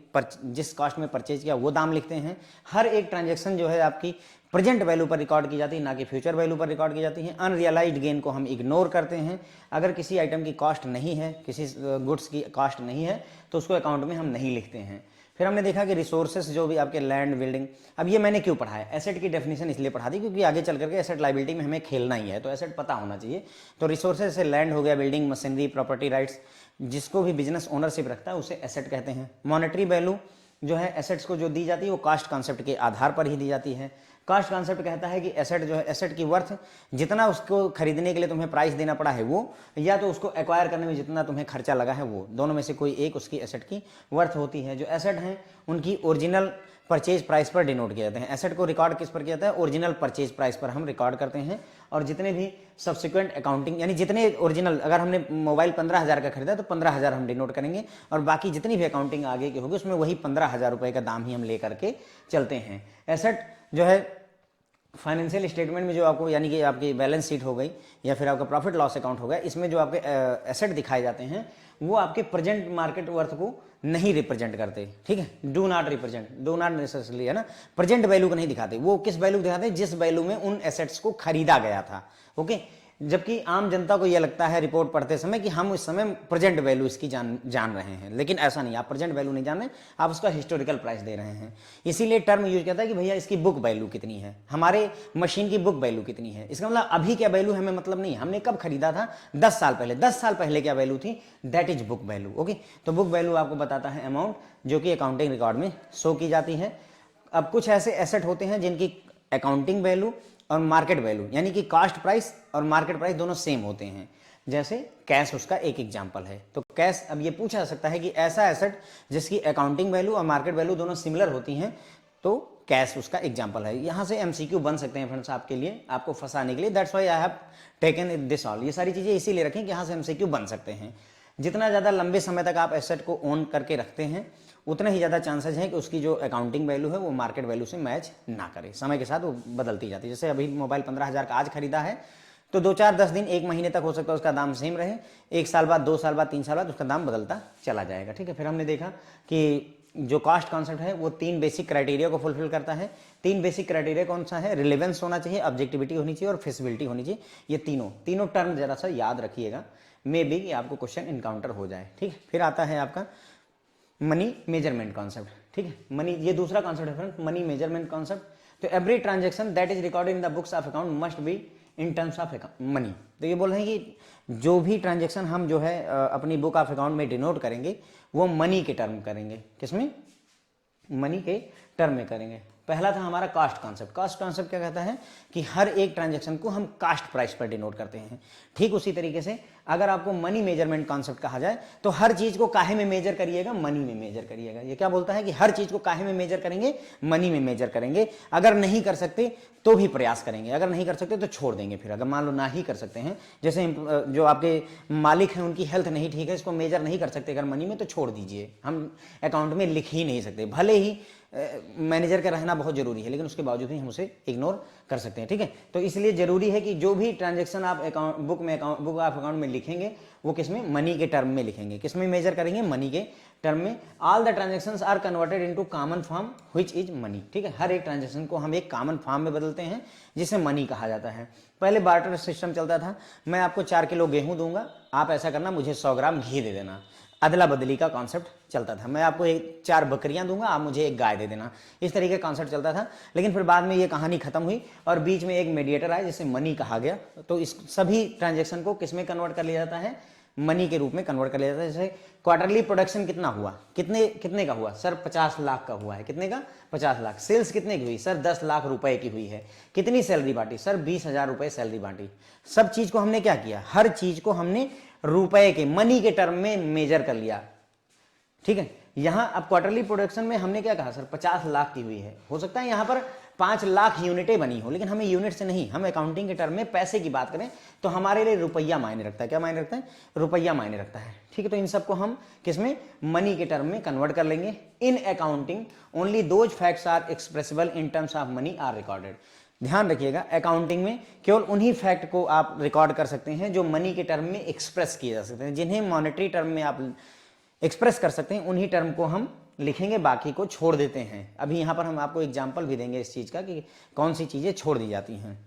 जिस कास्ट में परचेज किया वो दाम लिखते हैं। हर एक ट्रांजैक्शन जो है आपकी प्रेजेंट वैल्यू पर रिकॉर्ड की जाती है, ना कि फ्यूचर वैल्यू पर रिकॉर्ड की जाती है। अनरियलाइज्ड गेन को हम इग्नोर करते हैं। अगर किसी आइटम की कॉस्ट नहीं है, किसी गुड्स की कॉस्ट नहीं है, तो उसको अकाउंट में हम नहीं लिखते हैं। फिर हमने देखा कि रिसोर्सेस जो भी आपके लैंड, बिल्डिंग, अब ये मैंने क्यों पढ़ा है, एसेट की डेफिनेशन इसलिए पढ़ा दी क्योंकि आगे चल करके एसेट लायबिलिटी में हमें खेलना ही है, तो एसेट पता होना चाहिए। तो रिसोर्सेज से लैंड हो गया, बिल्डिंग, मशीनरी, प्रॉपर्टी राइट्स, जिसको भी बिजनेस ओनरशिप रखता है उसे एसेट कहते हैं। मॉनेटरी वैल्यू जो है एसेट्स को जो दी जाती है वो कास्ट कॉन्सेप्ट के आधार पर ही दी जाती है। कास्ट कॉन्सेप्ट कहता है कि एसेट जो है, एसेट की वर्थ जितना उसको खरीदने के लिए तुम्हें प्राइस देना पड़ा है वो, या तो उसको एक्वायर करने में जितना तुम्हें खर्चा लगा है वो, दोनों में से कोई एक उसकी एसेट की वर्थ होती है। जो एसेट हैं उनकी ओरिजिनल परचेज प्राइस पर डिनोट किए जाते हैं। एसेट को रिकॉर्ड किस पर किया जाता है, ओरिजिनल परचेज प्राइस पर हम रिकॉर्ड करते हैं। और जितने भी सब्सिक्वेंट अकाउंटिंग यानी जितने ओरिजिनल, अगर हमने मोबाइल 15,000 का खरीदा तो 15,000 हम डिनोट करेंगे, और बाकी जितनी भी अकाउंटिंग आगे की होगी उसमें वही 15,000 रुपए का दाम ही हम लेकर के चलते हैं। एसेट जो है फाइनेंशियल स्टेटमेंट में जो आपको, यानी कि आपकी बैलेंस शीट हो गई या फिर आपका प्रॉफिट लॉस अकाउंट हो गया, इसमें जो आपके एसेट दिखाए जाते हैं वो आपके प्रेजेंट मार्केट वर्थ को नहीं रिप्रेजेंट करते। ठीक है, do not represent, do not necessarily, है ना, प्रेजेंट वैल्यू को नहीं दिखाते। वो किस वैल्यू दिखाते हैं, जिस वैल्यू में उन एसेट्स को खरीदा गया था। ओके, जबकि आम जनता को यह लगता है रिपोर्ट पढ़ते समय कि हम इस समय प्रेजेंट वैल्यू इसकी जान रहे हैं, लेकिन ऐसा नहीं, आप प्रेजेंट वैल्यू नहीं जान रहे, आप उसका हिस्टोरिकल प्राइस दे रहे हैं। इसीलिए टर्म यूज करता है कि भैया इसकी बुक वैल्यू कितनी है, हमारे मशीन की बुक वैल्यू कितनी है। इसका मतलब अभी क्या वैल्यू हमें मतलब नहीं, हमने कब खरीदा था, 10 साल पहले, 10 साल पहले क्या वैल्यू थी, that is book value. Okay, तो बुक वैल्यू आपको बताता है अमाउंट जो कि अकाउंटिंग रिकॉर्ड में शो की जाती है। अब कुछ ऐसे एसेट होते हैं जिनकी अकाउंटिंग वैल्यू और मार्केट वैल्यू यानी कि कास्ट प्राइस और मार्केट प्राइस दोनों सेम होते हैं। जैसे कैश उसका एक एग्जांपल है। तो कैश, अब ये पूछा जा सकता है कि ऐसा एसेट जिसकी अकाउंटिंग वैल्यू और मार्केट वैल्यू दोनों सिमिलर होती हैं, तो कैश उसका एग्जांपल है। यहां से एमसीक्यू बन सकते हैं फ्रेंड्स आपके लिए, आपको फंसाने के लिए। That's why I have taken this all. ये सारी चीजें इसीलिए रखें कि यहां से एमसीक्यू बन सकते हैं। जितना ज्यादा लंबे समय तक आप एसेट को ओन करके रखते हैं उतना ही ज़्यादा चांसेस हैं कि उसकी जो अकाउंटिंग वैल्यू है वो मार्केट वैल्यू से मैच ना करे। समय के साथ वो बदलती जाती है। जैसे अभी मोबाइल 15,000 का आज खरीदा है तो 2-4-10 दिन, 1 महीने तक हो सकता है उसका दाम सेम रहे, 1 साल बाद, 2 साल बाद, 3 साल बाद उसका दाम बदलता चला जाएगा। ठीक है, फिर हमने देखा कि जो कास्ट कॉन्सेप्ट है वो 3 बेसिक क्राइटेरिया को फुलफिल करता है। 3 बेसिक क्राइटेरिया कौन सा है, रिलेवेंस होना चाहिए, ऑब्जेक्टिविटी होनी चाहिए और फिजिबिलिटी होनी चाहिए। ये तीनों टर्म जरा सा याद रखिएगा, मे बी कि आपको क्वेश्चन इनकाउंटर हो जाए। ठीक है, फिर आता है आपका मनी मेजरमेंट कॉन्सेप्ट। ठीक है, मनी, ये दूसरा कॉन्सेप्ट है फ्रेंड, मनी मेजरमेंट कॉन्सेप्ट। तो every transaction that is recorded in the books of account must be in terms of money. तो ये बोल रहे हैं कि जो भी ट्रांजैक्शन हम जो है अपनी बुक ऑफ अकाउंट में डिनोट करेंगे वो मनी के टर्म करेंगे। किसमें, मनी के टर्म में करेंगे। पहला था हमारा कास्ट कॉन्सेप्ट। कास्ट कॉन्सेप्ट क्या कहता है कि हर एक ट्रांजैक्शन को हम कास्ट प्राइस पर डिनोट करते हैं। ठीक उसी तरीके से अगर आपको मनी मेजरमेंट कॉन्सेप्ट कहा जाए तो हर चीज को काहे में मेजर करिएगा, मनी में मेजर करिएगा। ये क्या बोलता है कि हर चीज को काहे में मेजर करेंगे, मनी में मेजर करेंगे। अगर नहीं कर सकते तो भी प्रयास करेंगे, अगर नहीं कर सकते तो छोड़ देंगे। फिर अगर मान लो ना ही कर सकते हैं, जैसे जो आपके मालिक हैं उनकी हेल्थ नहीं ठीक है, इसको मेजर नहीं कर सकते अगर मनी में, तो छोड़ दीजिए, हम अकाउंट में लिख ही नहीं सकते। भले ही मैनेजर का रहना बहुत जरूरी है, लेकिन उसके बावजूद भी हम उसे इग्नोर कर सकते हैं। ठीक है, तो इसलिए जरूरी है कि जो भी ट्रांजैक्शन आप अकाउंट बुक ऑफ अकाउंट में लिखेंगे वो किसमें, मनी के टर्म में लिखेंगे। किसमें मेजर करेंगे, मनी के टर्म में। All the transactions are converted into common form which is money. ठीक है, हर एक ट्रांजैक्शन को हम एक कॉमन फॉर्म में बदलते हैं जिसे मनी कहा जाता है। पहले बार्टर सिस्टम चलता था, मैं आपको 4 किलो गेहूं दूंगा, आप ऐसा करना मुझे 100 ग्राम घी दे देना। अदला बदली का कॉन्सेप्ट चलता था, मैं आपको 4 बकरियां दूंगा, आप मुझे 1 गाय दे देना। इस तरीके का कॉन्सेप्ट चलता था। लेकिन फिर बाद में ये कहानी खत्म हुई और बीच में एक मीडिएटर आया जिसे मनी कहा गया। तो इस सभी ट्रांजैक्शन को किसमें कन्वर्ट कर लिया जाता है, मनी के रूप में कन्वर्ट कर लिया जाता है। जैसे क्वार्टरली प्रोडक्शन कितना हुआ, कितने का हुआ सर, 50 लाख का हुआ है। कितने का, 50 लाख। सेल्स कितने की हुई सर, 10 लाख रुपए की हुई है। कितनी सैलरी बांटी सर, 20,000 रुपए सैलरी बांटी। सब चीज को हमने क्या किया, हर चीज को हमने रुपए के, मनी के टर्म में मेजर कर लिया। ठीक है, यहां अब क्वार्टरली प्रोडक्शन में हमने क्या कहा सर, 50 लाख की हुई है। हो सकता है यहां पर 5 लाख यूनिटें बनी हो, लेकिन हमें यूनिट से नहीं, हम अकाउंटिंग के टर्म में पैसे की बात करें तो हमारे लिए रुपया मायने रखता है। क्या मायने रखता है, रुपया मायने रखता है। ठीक है, तो इन सबको हम किसमें, मनी के टर्म में कन्वर्ट कर लेंगे। In accounting only those facts are expressible in terms of money are recorded. ध्यान रखिएगा, अकाउंटिंग में केवल उन्हीं फैक्ट को आप रिकॉर्ड कर सकते हैं जो मनी के टर्म में एक्सप्रेस किए जा सकते हैं। जिन्हें मॉनेटरी टर्म में आप एक्सप्रेस कर सकते हैं उन्हीं टर्म को हम लिखेंगे, बाकी को छोड़ देते हैं। अभी यहां पर हम आपको एग्जांपल भी देंगे इस चीज का कि कौन सी चीजें छोड़ दी जाती हैं।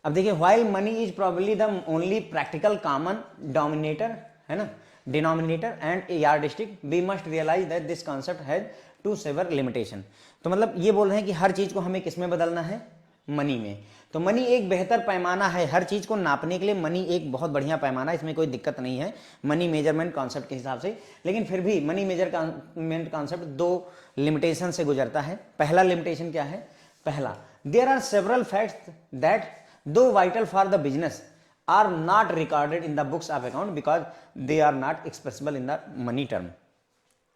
अब देखिए, while money is probably the only practical common dominator, है ना, denominator and yardstick, we must realise that this concept has two severe limitation. तो मतलब ये बोल रहे हैं कि हर चीज को हमें किसमें बदलना है, मनी में। तो मनी एक बेहतर पैमाना है, हर चीज को नापने के लिए मनी एक बहुत बढ़िया पैमाना है, इसमें कोई दिक्कत नहीं है मनी मेजरमेंट कॉन्सेप्ट के हिसाब से। लेकिन फिर भी मनी मेजरमेंट कॉन्सेप्ट 2 लिमिटेशन से गुजरता है। पहला लिमिटेशन क्या है, पहला, there are several facts that do vital for the business are not recorded in the books of account because they are not expressible in the money term.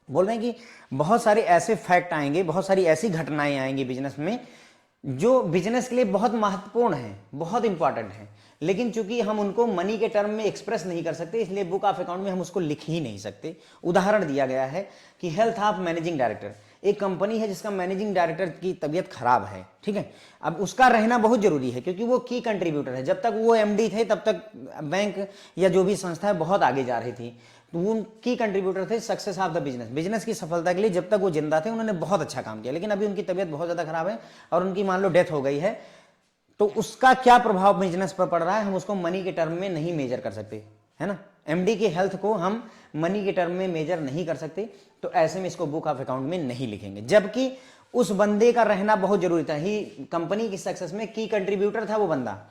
बोल रहे हैं कि बहुत सारे ऐसे फैक्ट आएंगे, बहुत सारी ऐसी घटनाएं आएंगी बिजनेस में जो बिजनेस के लिए बहुत महत्वपूर्ण है, बहुत इंपॉर्टेंट है, लेकिन चूंकि हम उनको मनी के टर्म में एक्सप्रेस नहीं कर सकते, इसलिए बुक ऑफ अकाउंट में हम उसको लिख ही नहीं सकते। उदाहरण दिया गया है कि हेल्थ ऑफ मैनेजिंग डायरेक्टर, एक कंपनी है जिसका मैनेजिंग डायरेक्टर की तबीयत खराब है। ठीक है, अब उसका रहना बहुत जरूरी है क्योंकि वो की कंट्रीब्यूटर है। जब तक वो एमडी थे तब तक बैंक या जो भी संस्था है बहुत आगे जा रही थी, तो वो की कंट्रीब्यूटर थे success of the business, business की सफलता के लिए। जब तक वो जिंदा थे उन्होंने बहुत अच्छा काम किया, लेकिन अभी उनकी तबीयत बहुत ज्यादा खराब है और उनकी मान लो डेथ हो गई है, तो उसका क्या प्रभाव बिजनेस पर पड़ रहा है, हम उसको मनी के टर्म में नहीं मेजर कर सकते, है ना। एमडी की हेल्थ को हम मनी के टर्म में मेजर नहीं कर सकते, तो ऐसे में इसको बुक ऑफ अकाउंट में नहीं लिखेंगे। जबकि उस बंदे का रहना बहुत जरूरी था, ही कंपनी की सक्सेस में की कंट्रीब्यूटर था वो बंदा।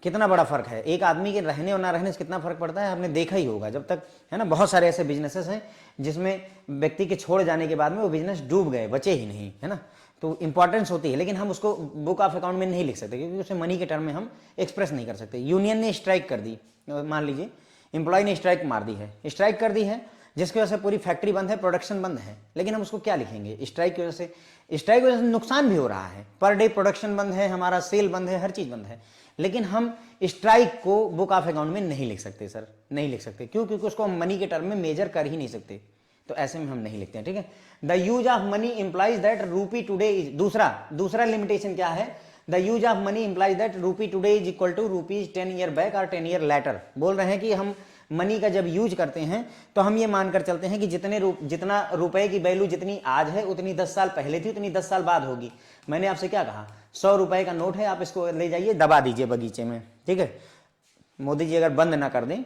कितना बड़ा फर्क है, एक आदमी के रहने और ना रहने से कितना फर्क पड़ता है, आपने देखा ही होगा। जब तक, है ना, बहुत सारे ऐसे बिजनेसेस हैं जिसमें व्यक्ति के छोड़ जाने के बाद में वो बिजनेस डूब गए, बचे ही नहीं, है ना। तो इंपॉर्टेंस होती है, लेकिन हम उसको बुक ऑफ अकाउंट में नहीं लिख सकते क्योंकि उसे मनी के टर्म में हम एक्सप्रेस नहीं कर सकते। यूनियन ने स्ट्राइक कर दी, मान लीजिए एम्प्लॉय ने स्ट्राइक मार दी है, स्ट्राइक कर दी है, जिसकी वजह से पूरी फैक्ट्री बंद है, प्रोडक्शन बंद है, लेकिन हम उसको क्या लिखेंगे, स्ट्राइक की वजह से। स्ट्राइक की वजह से नुकसान भी हो रहा है, पर डे प्रोडक्शन बंद है, हमारा सेल बंद है, हर चीज बंद है, लेकिन हम स्ट्राइक को बुक ऑफ अकाउंट में नहीं लिख सकते सर, नहीं लिख सकते। क्यों, क्योंकि उसको हम मनी के टर्म में मेजर कर ही नहीं सकते, तो ऐसे में हम नहीं लिखते हैं। ठीक है, the use of money implies that rupee today is, दूसरा लिमिटेशन क्या है, the use of money implies that rupee today is equal to rupees 10 year back और 10 ईयर लेटर। बोल रहे हैं कि हम मनी का जब यूज करते हैं तो हम ये मानकर चलते हैं कि जितना रुपए की वैल्यू जितनी आज है उतनी 10 साल पहले थी, उतनी 10 साल बाद होगी। मैंने आपसे क्या कहा, 100 रुपए का नोट है, आप इसको ले जाइए दबा दीजिए बगीचे में, ठीक है, मोदी जी अगर बंद ना कर दें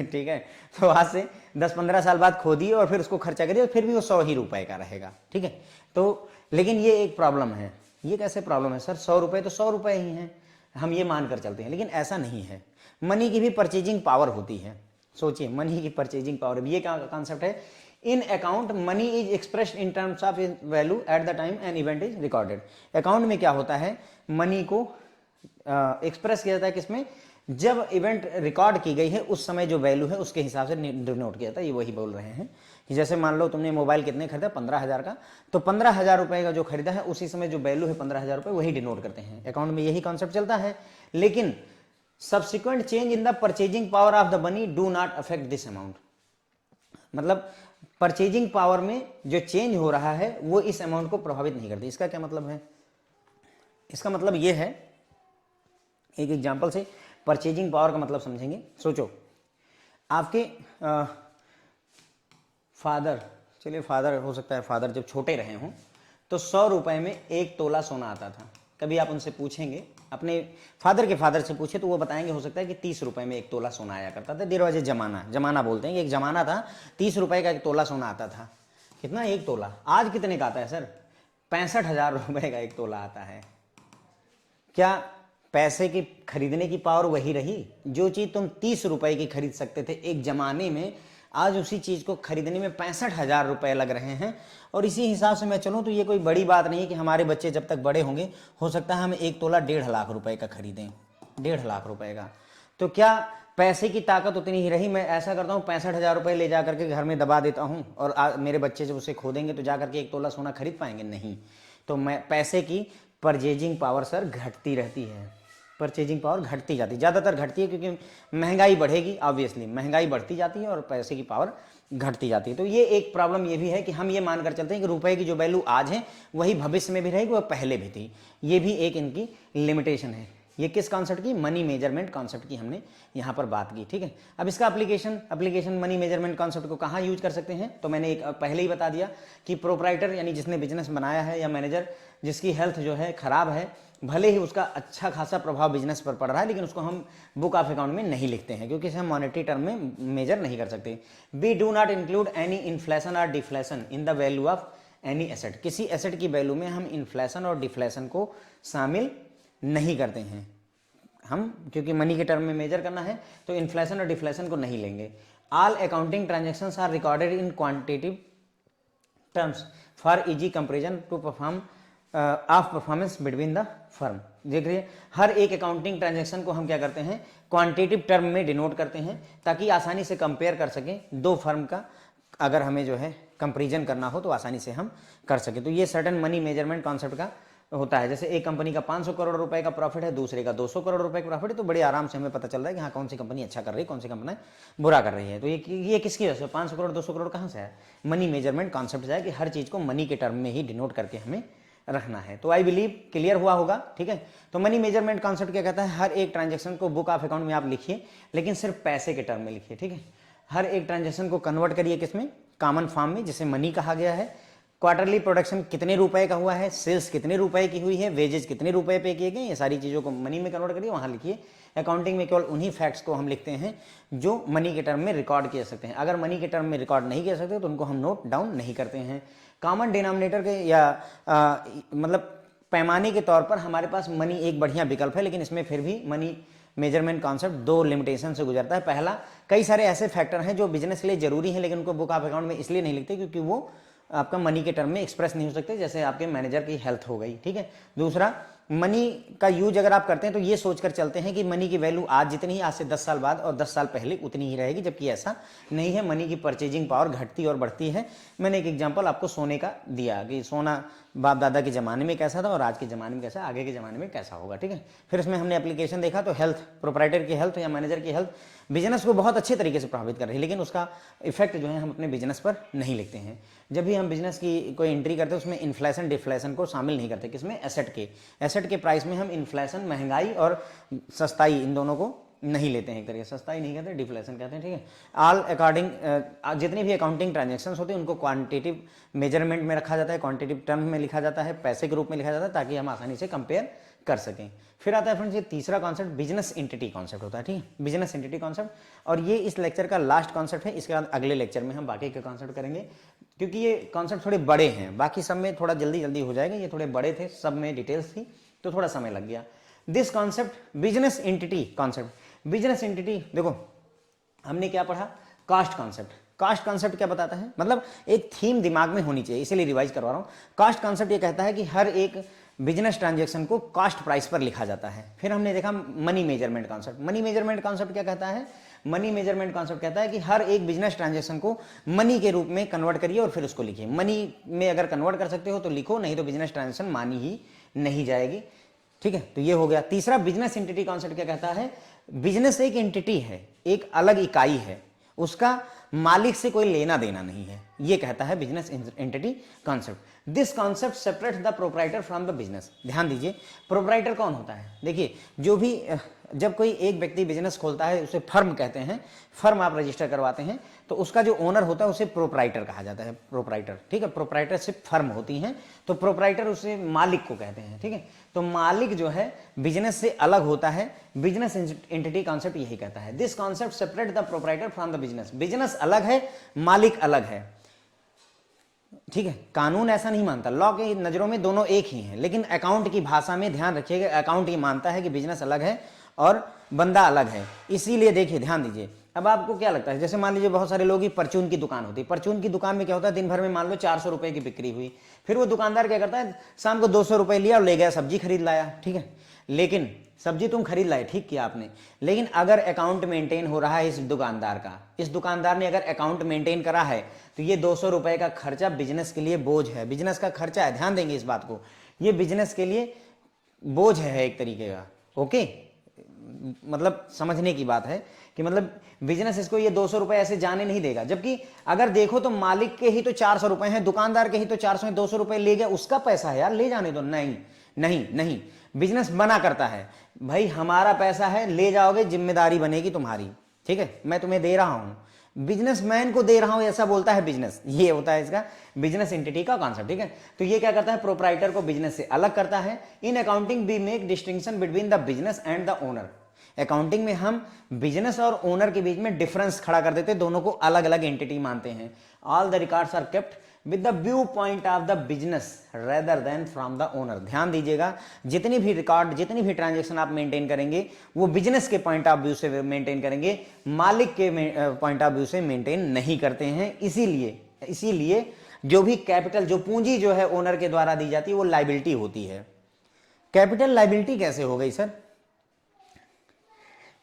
ठीक है, तो आज से 10-15 साल बाद खोदिए और फिर उसको खर्चा करिए, फिर भी वो 100 ही रुपए का रहेगा। ठीक है, तो लेकिन ये एक प्रॉब्लम है। ये कैसे प्रॉब्लम है सर, 100 रुपए तो 100 रुपए ही हैं, हम ये मानकर चलते हैं, लेकिन ऐसा नहीं है। मनी की भी परचेजिंग पावर होती है। सोचिए, मनी की परचेजिंग पावर, ये क्या कॉन्सेप्ट है, in account money is expressed in terms of value at the time an event is recorded. Account में क्या होता है, मनी को एक्सप्रेस किया जाता है किसमें, जब इवेंट रिकॉर्ड की गई है उस समय जो वैल्यू है उसके हिसाब से डिनोट किया जाता है। ये वही बोल रहे हैं कि जैसे मान लो तुमने मोबाइल कितने खरीदा, 15,000 का, तो 15,000 रुपए का जो खरीदा है उसी समय जो वैल्यू है 15,000 रुपए वही डिनोट करते हैं। अकाउंट में यही कॉन्सेप्ट चलता है। लेकिन subsequent change in the purchasing power of the money do not affect this amount. मतलब परचेजिंग पावर में जो चेंज हो रहा है वो इस अमाउंट को प्रभावित नहीं करती। इसका क्या मतलब है, इसका मतलब ये है, एक एग्जांपल से परचेजिंग पावर का मतलब समझेंगे। सोचो आपके फादर, चलिए फादर हो सकता है, फादर जब छोटे रहे हों तो 100 रुपए में 1 तोला सोना आता था। कभी आप उनसे पूछेंगे, अपने फादर के फादर से पूछे तो वो बताएंगे हो सकता है कि 30 रुपए में 1 तोला सोना आया करता था। देर वाजे जमाना, जमाना बोलते हैं कि एक जमाना था 30 रुपए का 1 तोला सोना आता था। कितना, 1 तोला। आज कितने का आता है सर, 65,000 रुपए का 1 तोला आता है। क्या पैसे की खरीदने की पावर वही रही? जो चीज तुम 30 रुपए की खरीद सकते थे एक जमाने में, आज उसी चीज को खरीदने में 65,000 रुपए लग रहे हैं। और इसी हिसाब से मैं चलूं तो ये कोई बड़ी बात नहीं है कि हमारे बच्चे जब तक बड़े होंगे हो सकता है हम 1 तोला 1.5 लाख रुपए का खरीदें, 1.5 लाख रुपए का। तो क्या पैसे की ताकत उतनी ही रही? मैं ऐसा करता हूँ 65,000 रुपए ले जा करके घर में दबा देता हूँ और मेरे बच्चे जब उसे खोदेंगे तो जा करके 1 तोला सोना खरीद पाएंगे? नहीं। तो मैं पैसे की परचेजिंग पावर सर घटती रहती है, परचेजिंग पावर घटती जाती है, ज़्यादातर घटती है क्योंकि महंगाई बढ़ेगी, ऑब्वियसली महंगाई बढ़ती जाती है और पैसे की पावर घटती जाती है। तो ये एक प्रॉब्लम ये भी है कि हम ये मानकर चलते हैं कि रुपए की जो वैल्यू आज है वही भविष्य में भी रहेगी, वह पहले भी थी। ये भी एक इनकी लिमिटेशन है। ये किस कॉन्सेप्ट की, मनी मेजरमेंट कॉन्सेप्ट की हमने यहाँ पर बात की, ठीक है। अब इसका एप्लीकेशन मनी मेजरमेंट कॉन्सेप्ट को कहाँ यूज कर सकते हैं, तो मैंने एक पहले ही बता दिया कि प्रोपराइटर यानी जिसने बिजनेस बनाया है या मैनेजर जिसकी हेल्थ जो है खराब है, भले ही उसका अच्छा खासा प्रभाव बिजनेस पर पड़ रहा है लेकिन उसको हम बुक ऑफ अकाउंट में नहीं लिखते हैं क्योंकि इसे हम मॉनेटरी टर्म में मेजर नहीं कर सकते। We do not include any inflation और deflation in the value of any asset. किसी एसेट की वैल्यू में हम इन्फ्लेशन और डिफ्लेशन को शामिल नहीं करते हैं हम, क्योंकि मनी के टर्म में मेजर करना है तो इन्फ्लेशन और डिफ्लेशन को नहीं लेंगे। All accounting transactions are recorded in quantitative terms for easy comparison to perform of performance between the firm. देखिए हर एक अकाउंटिंग ट्रांजेक्शन को हम क्या करते हैं, क्वांटिटेटिव टर्म में डिनोट करते हैं ताकि आसानी से कंपेयर कर सकें दो फर्म का, अगर हमें जो है कंपेरिजन करना हो तो आसानी से हम कर सकें। तो ये सर्टेन मनी मेजरमेंट कॉन्सेप्ट का होता है। जैसे एक कंपनी का 500 करोड़ रुपए का प्रॉफिट है, दूसरे का 200 करोड़ रुपए का प्रॉफिट है, तो बड़े आराम से हमें पता चल रहा है कि हाँ कौन सी कंपनी अच्छा कर रही है, कौन सी कंपनी बुरा कर रही है। तो ये किसकी वजह से 500 करोड़ 200 करोड़ कहाँ से है? मनी मेजरमेंट कॉन्सेप्ट है कि हर चीज को मनी के टर्म में ही डिनोट करके हमें रखना है। तो आई बिलीव क्लियर हुआ होगा, ठीक है। तो मनी मेजरमेंट कॉन्सेप्ट क्या कहता है, हर एक ट्रांजेक्शन को बुक ऑफ अकाउंट में आप लिखिए लेकिन सिर्फ पैसे के टर्म में लिखिए, ठीक है। हर एक ट्रांजेक्शन को कन्वर्ट करिए किसमें, कॉमन फॉर्म में, जिसे मनी कहा गया है। क्वार्टरली प्रोडक्शन कितने रुपए का हुआ है, सेल्स कितने रुपए की हुई है, वेजेस कितने रुपए पे किए गए, ये सारी चीजों को मनी में कन्वर्ट करिए, वहां लिखिए। अकाउंटिंग में केवल उन्हीं फैक्ट्स को हम लिखते हैं जो मनी के टर्म में रिकॉर्ड किए सकते हैं। अगर मनी के टर्म में रिकॉर्ड नहीं किए सकते तो उनको हम नोट डाउन नहीं करते हैं। कॉमन डिनोमिनेटर के या मतलब पैमाने के तौर पर हमारे पास मनी एक बढ़िया विकल्प है, लेकिन इसमें फिर भी मनी मेजरमेंट कॉन्सेप्ट दो लिमिटेशन से गुजरता है। पहला, कई सारे ऐसे फैक्टर हैं जो बिजनेस के लिए जरूरी है लेकिन उनको बुक ऑफ अकाउंट में इसलिए नहीं लिखते क्योंकि वो आपका मनी के टर्म में एक्सप्रेस नहीं हो सकते, जैसे आपके मैनेजर की हेल्थ हो गई, ठीक है। दूसरा, मनी का यूज अगर आप करते हैं तो ये सोचकर चलते हैं कि मनी की वैल्यू आज जितनी ही आज से 10 साल बाद और 10 साल पहले उतनी ही रहेगी, जबकि ऐसा नहीं है। मनी की परचेजिंग पावर घटती और बढ़ती है। मैंने एक एग्जांपल आपको सोने का दिया कि सोना बाप दादा के ज़माने में कैसा था और आज के ज़माने में कैसा, आगे के ज़माने में कैसा होगा, ठीक है। फिर इसमें हमने एप्लीकेशन देखा तो हेल्थ, प्रोपराइटर की हेल्थ या मैनेजर की हेल्थ बिजनेस को बहुत अच्छे तरीके से प्रभावित कर रही है, लेकिन उसका इफेक्ट जो है हम अपने बिजनेस पर नहीं लिखते हैं। जब भी हम बिजनेस की कोई एंट्री करते हैं उसमें इन्फ्लेशन डिफ्लेशन को शामिल नहीं करते। किसमें? एसेट के प्राइस में हम इन्फ्लेशन, महंगाई और सस्ताई, इन दोनों को नहीं लेते हैं। एक तरीके से सस्ताई नहीं कहते, डिफ्लेशन कहते हैं, ठीक है। ऑल अकॉर्डिंग जितनी भी अकाउंटिंग ट्रांजेक्शन्स होते हैं उनको क्वांटिटेटिव मेजरमेंट में रखा जाता है, क्वांटिटेटिव टर्म में लिखा जाता है, पैसे के रूप में लिखा जाता है ताकि हम आसानी से कंपेयर कर सकें। फिर आता है फ्रेंड्स ये तीसरा कॉन्सेप्ट, बिजनेस एंटिटी कॉन्सेप्ट होता है, ठीक है। बिजनेस एंटिटी कॉन्सेप्ट, और ये इस लेक्चर का लास्ट कॉन्सेप्ट है। इसके बाद अगले लेक्चर में हम बाकी के कॉन्सेप्ट करेंगे क्योंकि ये कॉन्सेप्ट थोड़े बड़े हैं। बाकी सब में थोड़ा जल्दी जल्दी हो जाएगा, ये थोड़े बड़े थे, सब में डिटेल्स थी तो थोड़ा समय लग गया। This concept business entity concept, business entity, देखो हमने क्या पढ़ा, कॉस्ट कॉन्सेप्ट। कास्ट कॉन्सेप्ट क्या बताता है, मतलब एक थीम दिमाग में होनी चाहिए, इसीलिए रिवाइज करवा रहा हूं। कास्ट कॉन्सेप्ट ये कहता है कि हर एक बिजनेस ट्रांजैक्शन को कास्ट प्राइस पर लिखा जाता है। फिर हमने देखा money measurement concept. Money measurement concept क्या कहता है, मनी मेजरमेंट कॉन्सेप्ट कहता है कि हर एक बिजनेस ट्रांजैक्शन को मनी के रूप में कन्वर्ट करिए और फिर उसको लिखिए। मनी में अगर कन्वर्ट कर सकते हो तो लिखो, नहीं तो बिजनेस ट्रांजैक्शन मानी ही नहीं जाएगी। ठीक है, तो ये हो गया। तीसरा बिजनेस एंटिटी कॉन्सेप्ट क्या कहता है, बिजनेस एक एंटिटी है, एक अलग इकाई है, उसका मालिक से कोई लेना देना नहीं है, ये कहता है business entity concept. This concept separate the proprietor from the business. ध्यान दीजिए, प्रोप्राइटर कौन होता है, देखिए जो भी जब कोई एक व्यक्ति बिजनेस खोलता है उसे फर्म कहते हैं, फर्म आप रजिस्टर करवाते हैं तो उसका जो ओनर होता है उसे प्रोप्राइटर कहा जाता है, प्रोप्राइटर। ठीक है, प्रोप्राइटरशिप फर्म होती हैं तो प्रोप्राइटर उसे मालिक को कहते हैं। ठीक है, तो मालिक जो है बिजनेस से अलग होता है, बिजनेस एंटिटी कॉन्सेप्ट यही कहता है। This concept separate the proprietor from the business. Business अलग है, मालिक अलग है। ठीक है, कानून ऐसा नहीं मानता, लॉ की नजरों में दोनों एक ही हैं, लेकिन अकाउंट की भाषा में ध्यान रखिएगा, अकाउंट ये मानता है कि बिजनेस अलग है और बंदा अलग है। इसीलिए देखिए, ध्यान दीजिए, अब आपको क्या लगता है, जैसे मान लीजिए बहुत सारे लोग ही परचून की दुकान होती है, परचून की दुकान में क्या होता है, दिन भर में मान लो 400 रुपए की बिक्री हुई, फिर वो दुकानदार क्या करता है, शाम को 200 रुपए लिया और ले गया सब्जी खरीद लाया। ठीक है, लेकिन सब्जी तुम खरीद लाए, ठीक किया आपने, लेकिन अगर अकाउंट मेंटेन हो रहा है इस दुकानदार का, इस दुकानदार ने अगर अकाउंट मेंटेन करा है तो ये 200 रुपए का खर्चा बिजनेस के लिए बोझ है, बिजनेस का खर्चा है, ध्यान देंगे इस बात को, ये बिजनेस के लिए बोझ है एक तरीके का। ओके, मतलब समझने की बात है कि मतलब बिजनेस इसको ये 200 रुपए ऐसे जाने नहीं देगा, जबकि अगर देखो तो मालिक के ही तो 400 रुपए हैं, दुकानदार के ही तो 400 है, 200 रुपए ले गया, उसका पैसा है यार, ले जाने दो। नहीं नहीं नहीं, बिजनेस मना करता है, भाई हमारा पैसा है, ले जाओगे, जिम्मेदारी बनेगी तुम्हारी। ठीक है, मैं तुम्हें दे रहा हूं, बिजनेसमैन को दे रहा हूं, ऐसा बोलता है बिजनेस। ये होता है इसका बिजनेस एंटिटी का कॉन्सेप्ट। ठीक है, तो ये क्या करता है, प्रोप्राइटर को बिजनेस से अलग करता है। In accounting we make distinction between the business and the owner. Accounting में हम बिजनेस और ओनर के बीच में डिफरेंस खड़ा कर देते हैं, दोनों को अलग अलग एंटिटी मानते हैं। All the records are kept with the view point of the business rather than from the owner. ध्यान दीजिएगा, जितनी भी रिकॉर्ड, जितनी भी ट्रांजेक्शन आप मेंटेन करेंगे वो बिजनेस के पॉइंट ऑफ व्यू से मेंटेन करेंगे, मालिक के पॉइंट ऑफ व्यू से मेंटेन नहीं करते हैं। इसीलिए जो भी कैपिटल, जो पूंजी जो है ओनर के द्वारा दी जाती है वो लाइबिलिटी होती है। कैपिटल लाइबिलिटी कैसे हो गई सर,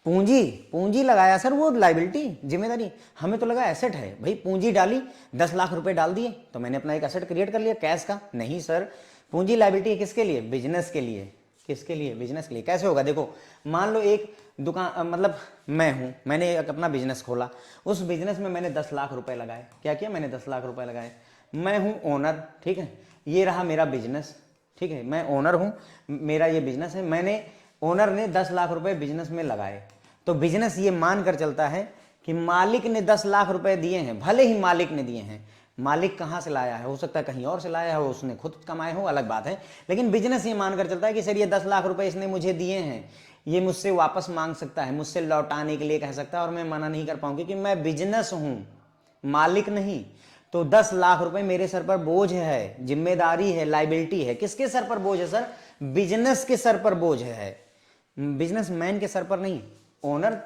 पूंजी लगाया सर, वो लाइबिलिटी, जिम्मेदारी, हमें तो लगा एसेट है भाई, पूंजी डाली, 10 लाख रुपए डाल दिए तो मैंने अपना एक एसेट क्रिएट कर लिया कैश का। नहीं सर, पूंजी लाइबिलिटी है किसके लिए, बिजनेस के लिए। किसके लिए, बिजनेस के लिए। कैसे होगा, देखो मान लो एक दुकान, मतलब मैं हूं, मैंने एक अपना बिजनेस खोला, उस बिजनेस में मैंने 10 लाख रुपए लगाए। क्या किया, मैंने 10 लाख रुपए लगाए, मैं हूं ओनर। ठीक है, ये रहा मेरा बिजनेस। ठीक है, मैं ओनर हूं, मेरा ये बिजनेस है, मैंने, ओनर ने 10 लाख रुपए बिजनेस में लगाए, तो बिजनेस ये मानकर चलता है कि मालिक ने 10 लाख रुपए दिए हैं, भले ही मालिक ने दिए हैं, मालिक कहां से लाया है, हो सकता है कहीं और से लाया हो, उसने खुद कमाए हो, अलग बात है, लेकिन बिजनेस ये मानकर चलता है कि सर ये 10 लाख रुपए इसने मुझे दिए हैं, ये मुझसे वापस मांग सकता है, मुझसे लौटाने के लिए कह सकता है, और मैं मना नहीं कर पाऊंगी क्योंकि मैं बिजनेस हूं, मालिक नहीं। तो 10 लाख रुपए मेरे सर पर बोझ है, जिम्मेदारी है, लाइबिलिटी है। किसके सर पर बोझ है सर, बिजनेस के सर पर बोझ है, बिजनेसमैन के सर पर नहीं, ओनर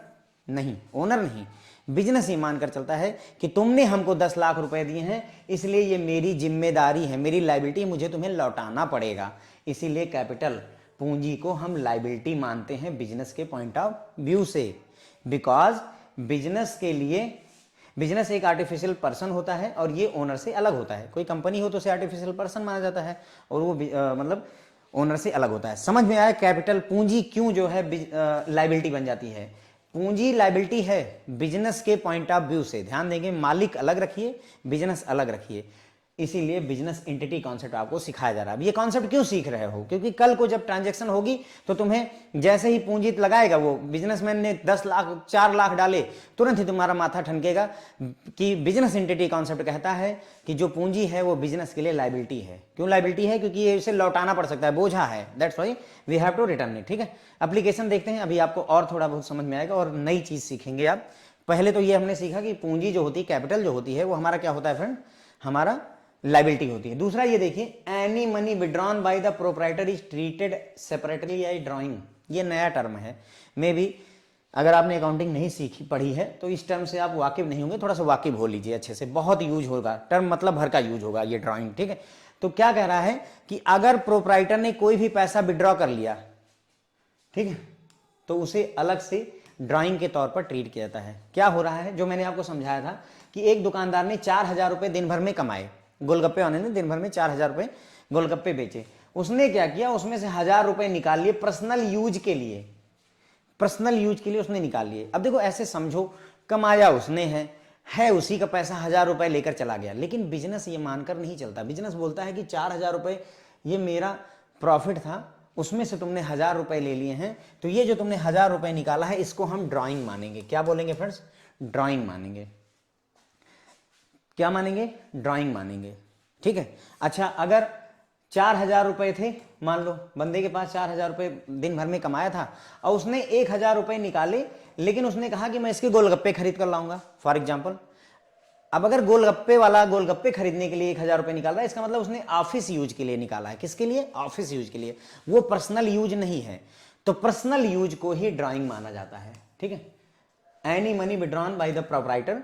नहीं, बिजनेस ही मानकर चलता है कि तुमने हमको 10 लाख रुपए दिए हैं, इसलिए ये मेरी जिम्मेदारी है, मेरी लाइबिलिटी, मुझे तुम्हें लौटाना पड़ेगा। इसीलिए कैपिटल, पूंजी को हम लाइबिलिटी मानते हैं बिजनेस के पॉइंट ऑफ व्यू से, बिकॉज बिजनेस के लिए, बिजनेस एक आर्टिफिशियल पर्सन होता है और ये ओनर से अलग होता है। कोई कंपनी हो तो उसे आर्टिफिशियल पर्सन माना जाता है और वो मतलब ओनर से अलग होता है। समझ में आया, कैपिटल, पूंजी क्यों जो है लाइबिलिटी बन जाती है। पूंजी लाइबिलिटी है बिजनेस के पॉइंट ऑफ व्यू से, ध्यान देंगे, मालिक अलग रखिए, बिजनेस अलग रखिए। इसीलिए बिजनेस एंटिटी कॉन्सेप्ट आपको सिखाया जा रहा है। अब ये कॉन्सेप्ट क्यों सीख रहे हो, क्योंकि कल को जब ट्रांजैक्शन होगी तो तुम्हें जैसे ही पूंजी लगाएगा, वो बिजनेसमैन ने 10 लाख 4 लाख डाले, तुरंत ही तुम्हारा माथा ठनकेगा कि बिजनेस एंटिटी कॉन्सेप्ट कहता है कि जो पूंजी है वो बिजनेस के लिए लाइबिलिटी है। क्यों लाइबिलिटी है, क्योंकि ये इसे लौटाना पड़ सकता है, बोझा है, that's why we have to return it. ठीक है, एप्लीकेशन देखते हैं, अभी आपको और थोड़ा बहुत समझ में आएगा और नई चीज सीखेंगे आप। पहले तो ये हमने सीखा कि पूंजी जो होती है, कैपिटल जो होती है, वो हमारा क्या होता है फ्रेंड, हमारा लाइबिलिटी होती है। दूसरा ये देखिए, any money withdrawn by the proprietor is treated separately as drawing. ये नया टर्म है, मे बी अगर आपने अकाउंटिंग नहीं सीखी पढ़ी है तो इस टर्म से आप वाकिफ नहीं होंगे, थोड़ा सा वाकिफ हो लीजिए अच्छे से, बहुत यूज होगा टर्म, मतलब भर का यूज होगा ये ड्राइंग, ठीक है। तो क्या कह रहा है कि अगर प्रोप्राइटर ने कोई भी पैसा विड्रॉ कर लिया, ठीक है, तो उसे अलग से ड्राइंग के तौर पर ट्रीट किया जाता है। क्या हो रहा है, जो मैंने आपको समझाया था कि एक दुकानदार ने 4,000 रुपये दिन भर में कमाए, गोलगप्पे वाले ने दिन भर में 4,000 रुपये गोलगप्पे बेचे। उसने क्या किया, उसमें से 1,000 रुपये निकाल लिए पर्सनल यूज के लिए, पर्सनल यूज के लिए उसने निकाल लिए। अब देखो ऐसे समझो, कमाया उसने है उसी का पैसा, 1,000 रुपये लेकर चला गया, लेकिन बिजनेस ये मानकर नहीं चलता। बिजनेस बोलता है कि 4,000 रुपये ये मेरा प्रॉफिट था, उसमें से तुमने 1,000 रुपये ले लिए हैं, तो ये जो तुमने 1,000 रुपये निकाला है इसको हम ड्राइंग मानेंगे। क्या बोलेंगे फ्रेंड्स, ड्राइंग मानेंगे। क्या मानेंगे, ड्राइंग मानेंगे, ठीक है। अच्छा, अगर 4,000 रुपये थे, मान लो बंदे के पास 4,000 रुपये दिन भर में कमाया था और उसने 1,000 रुपये निकाले, लेकिन उसने कहा कि मैं इसके गोलगप्पे खरीद कर लाऊंगा, फॉर एग्जाम्पल। अब अगर गोलगप्पे वाला गोलगप्पे खरीदने के लिए 1,000 रुपये निकाल रहा है, इसका मतलब उसने ऑफिस यूज के लिए निकाला है। किसके लिए, ऑफिस यूज के लिए, वो पर्सनल यूज नहीं है। तो पर्सनल यूज को ही ड्राइंग माना जाता है, ठीक है। Any money withdrawn by the proprietor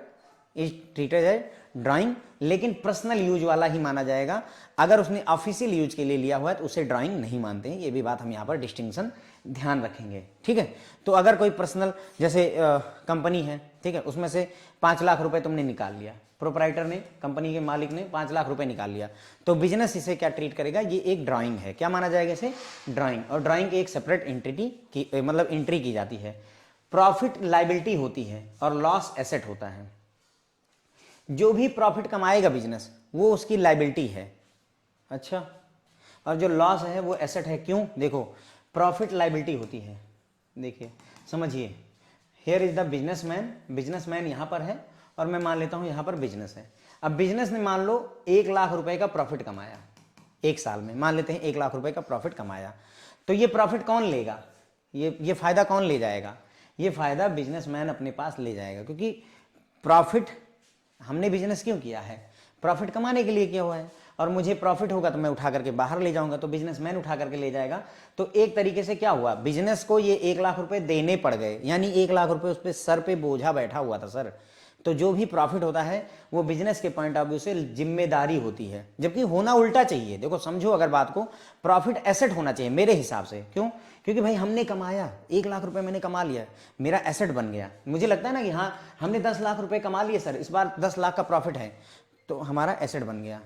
is treated as drawing, लेकिन पर्सनल यूज वाला ही माना जाएगा। अगर उसने ऑफिशियल यूज के लिए लिया हुआ है तो उसे ड्राइंग नहीं मानते हैं। ये भी बात हम यहाँ पर डिस्टिंक्शन ध्यान रखेंगे, ठीक है। तो अगर कोई पर्सनल, जैसे कंपनी है, ठीक है, उसमें से 5 लाख रुपए तुमने निकाल लिया, प्रोप्राइटर ने, कंपनी के मालिक ने 5 लाख रुपए निकाल लिया, तो बिजनेस इसे क्या ट्रीट करेगा, ये एक ड्राइंग है। क्या माना जाएगा इसे, ड्राइंग। और ड्राइंग की एक सेपरेट एंटिटी की, मतलब एंट्री की जाती है। प्रॉफिट लाइबिलिटी होती है और लॉस एसेट होता है। जो भी प्रॉफिट कमाएगा बिजनेस वो उसकी लाइबिलिटी है, अच्छा, और जो लॉस है वो एसेट है। क्यों, देखो प्रॉफिट लाइबिलिटी होती है, देखिए समझिए, here is the businessman, businessman यहाँ पर है और मैं मान लेता हूँ यहाँ पर बिजनेस है। अब बिजनेस ने मान लो 1 लाख रुपए का प्रॉफिट कमाया एक साल में, मान लेते हैं 1 लाख रुपए का प्रॉफिट कमाया, तो ये प्रॉफिट कौन लेगा, ये फायदा कौन ले जाएगा, ये फायदा बिजनेसमैन अपने पास ले जाएगा। क्योंकि प्रॉफिट, हमने बिजनेस क्यों किया है, प्रॉफिट कमाने के लिए किया हुआ है, और मुझे प्रॉफिट होगा तो मैं उठा करके बाहर ले जाऊंगा, तो बिजनेसमैन उठा करके ले जाएगा। तो एक तरीके से क्या हुआ, बिजनेस को ये 1 लाख रुपए देने पड़ गए, यानी 1 लाख रुपए उस पर सर पे बोझा बैठा हुआ था सर। तो जो भी प्रॉफिट होता है वो बिजनेस के पॉइंट ऑफ व्यू से जिम्मेदारी होती है, जबकि होना उल्टा चाहिए। देखो समझो अगर बात को, प्रॉफिट एसेट होना चाहिए मेरे हिसाब से। क्यों, क्योंकि भाई हमने कमाया 1 लाख रुपए, मैंने कमा लिया, मेरा एसेट बन गया। मुझे लगता है ना कि हाँ हमने 10 लाख रुपए कमा लिए सर, इस बार 10 लाख का प्रॉफिट है, तो हमारा एसेट बन गया।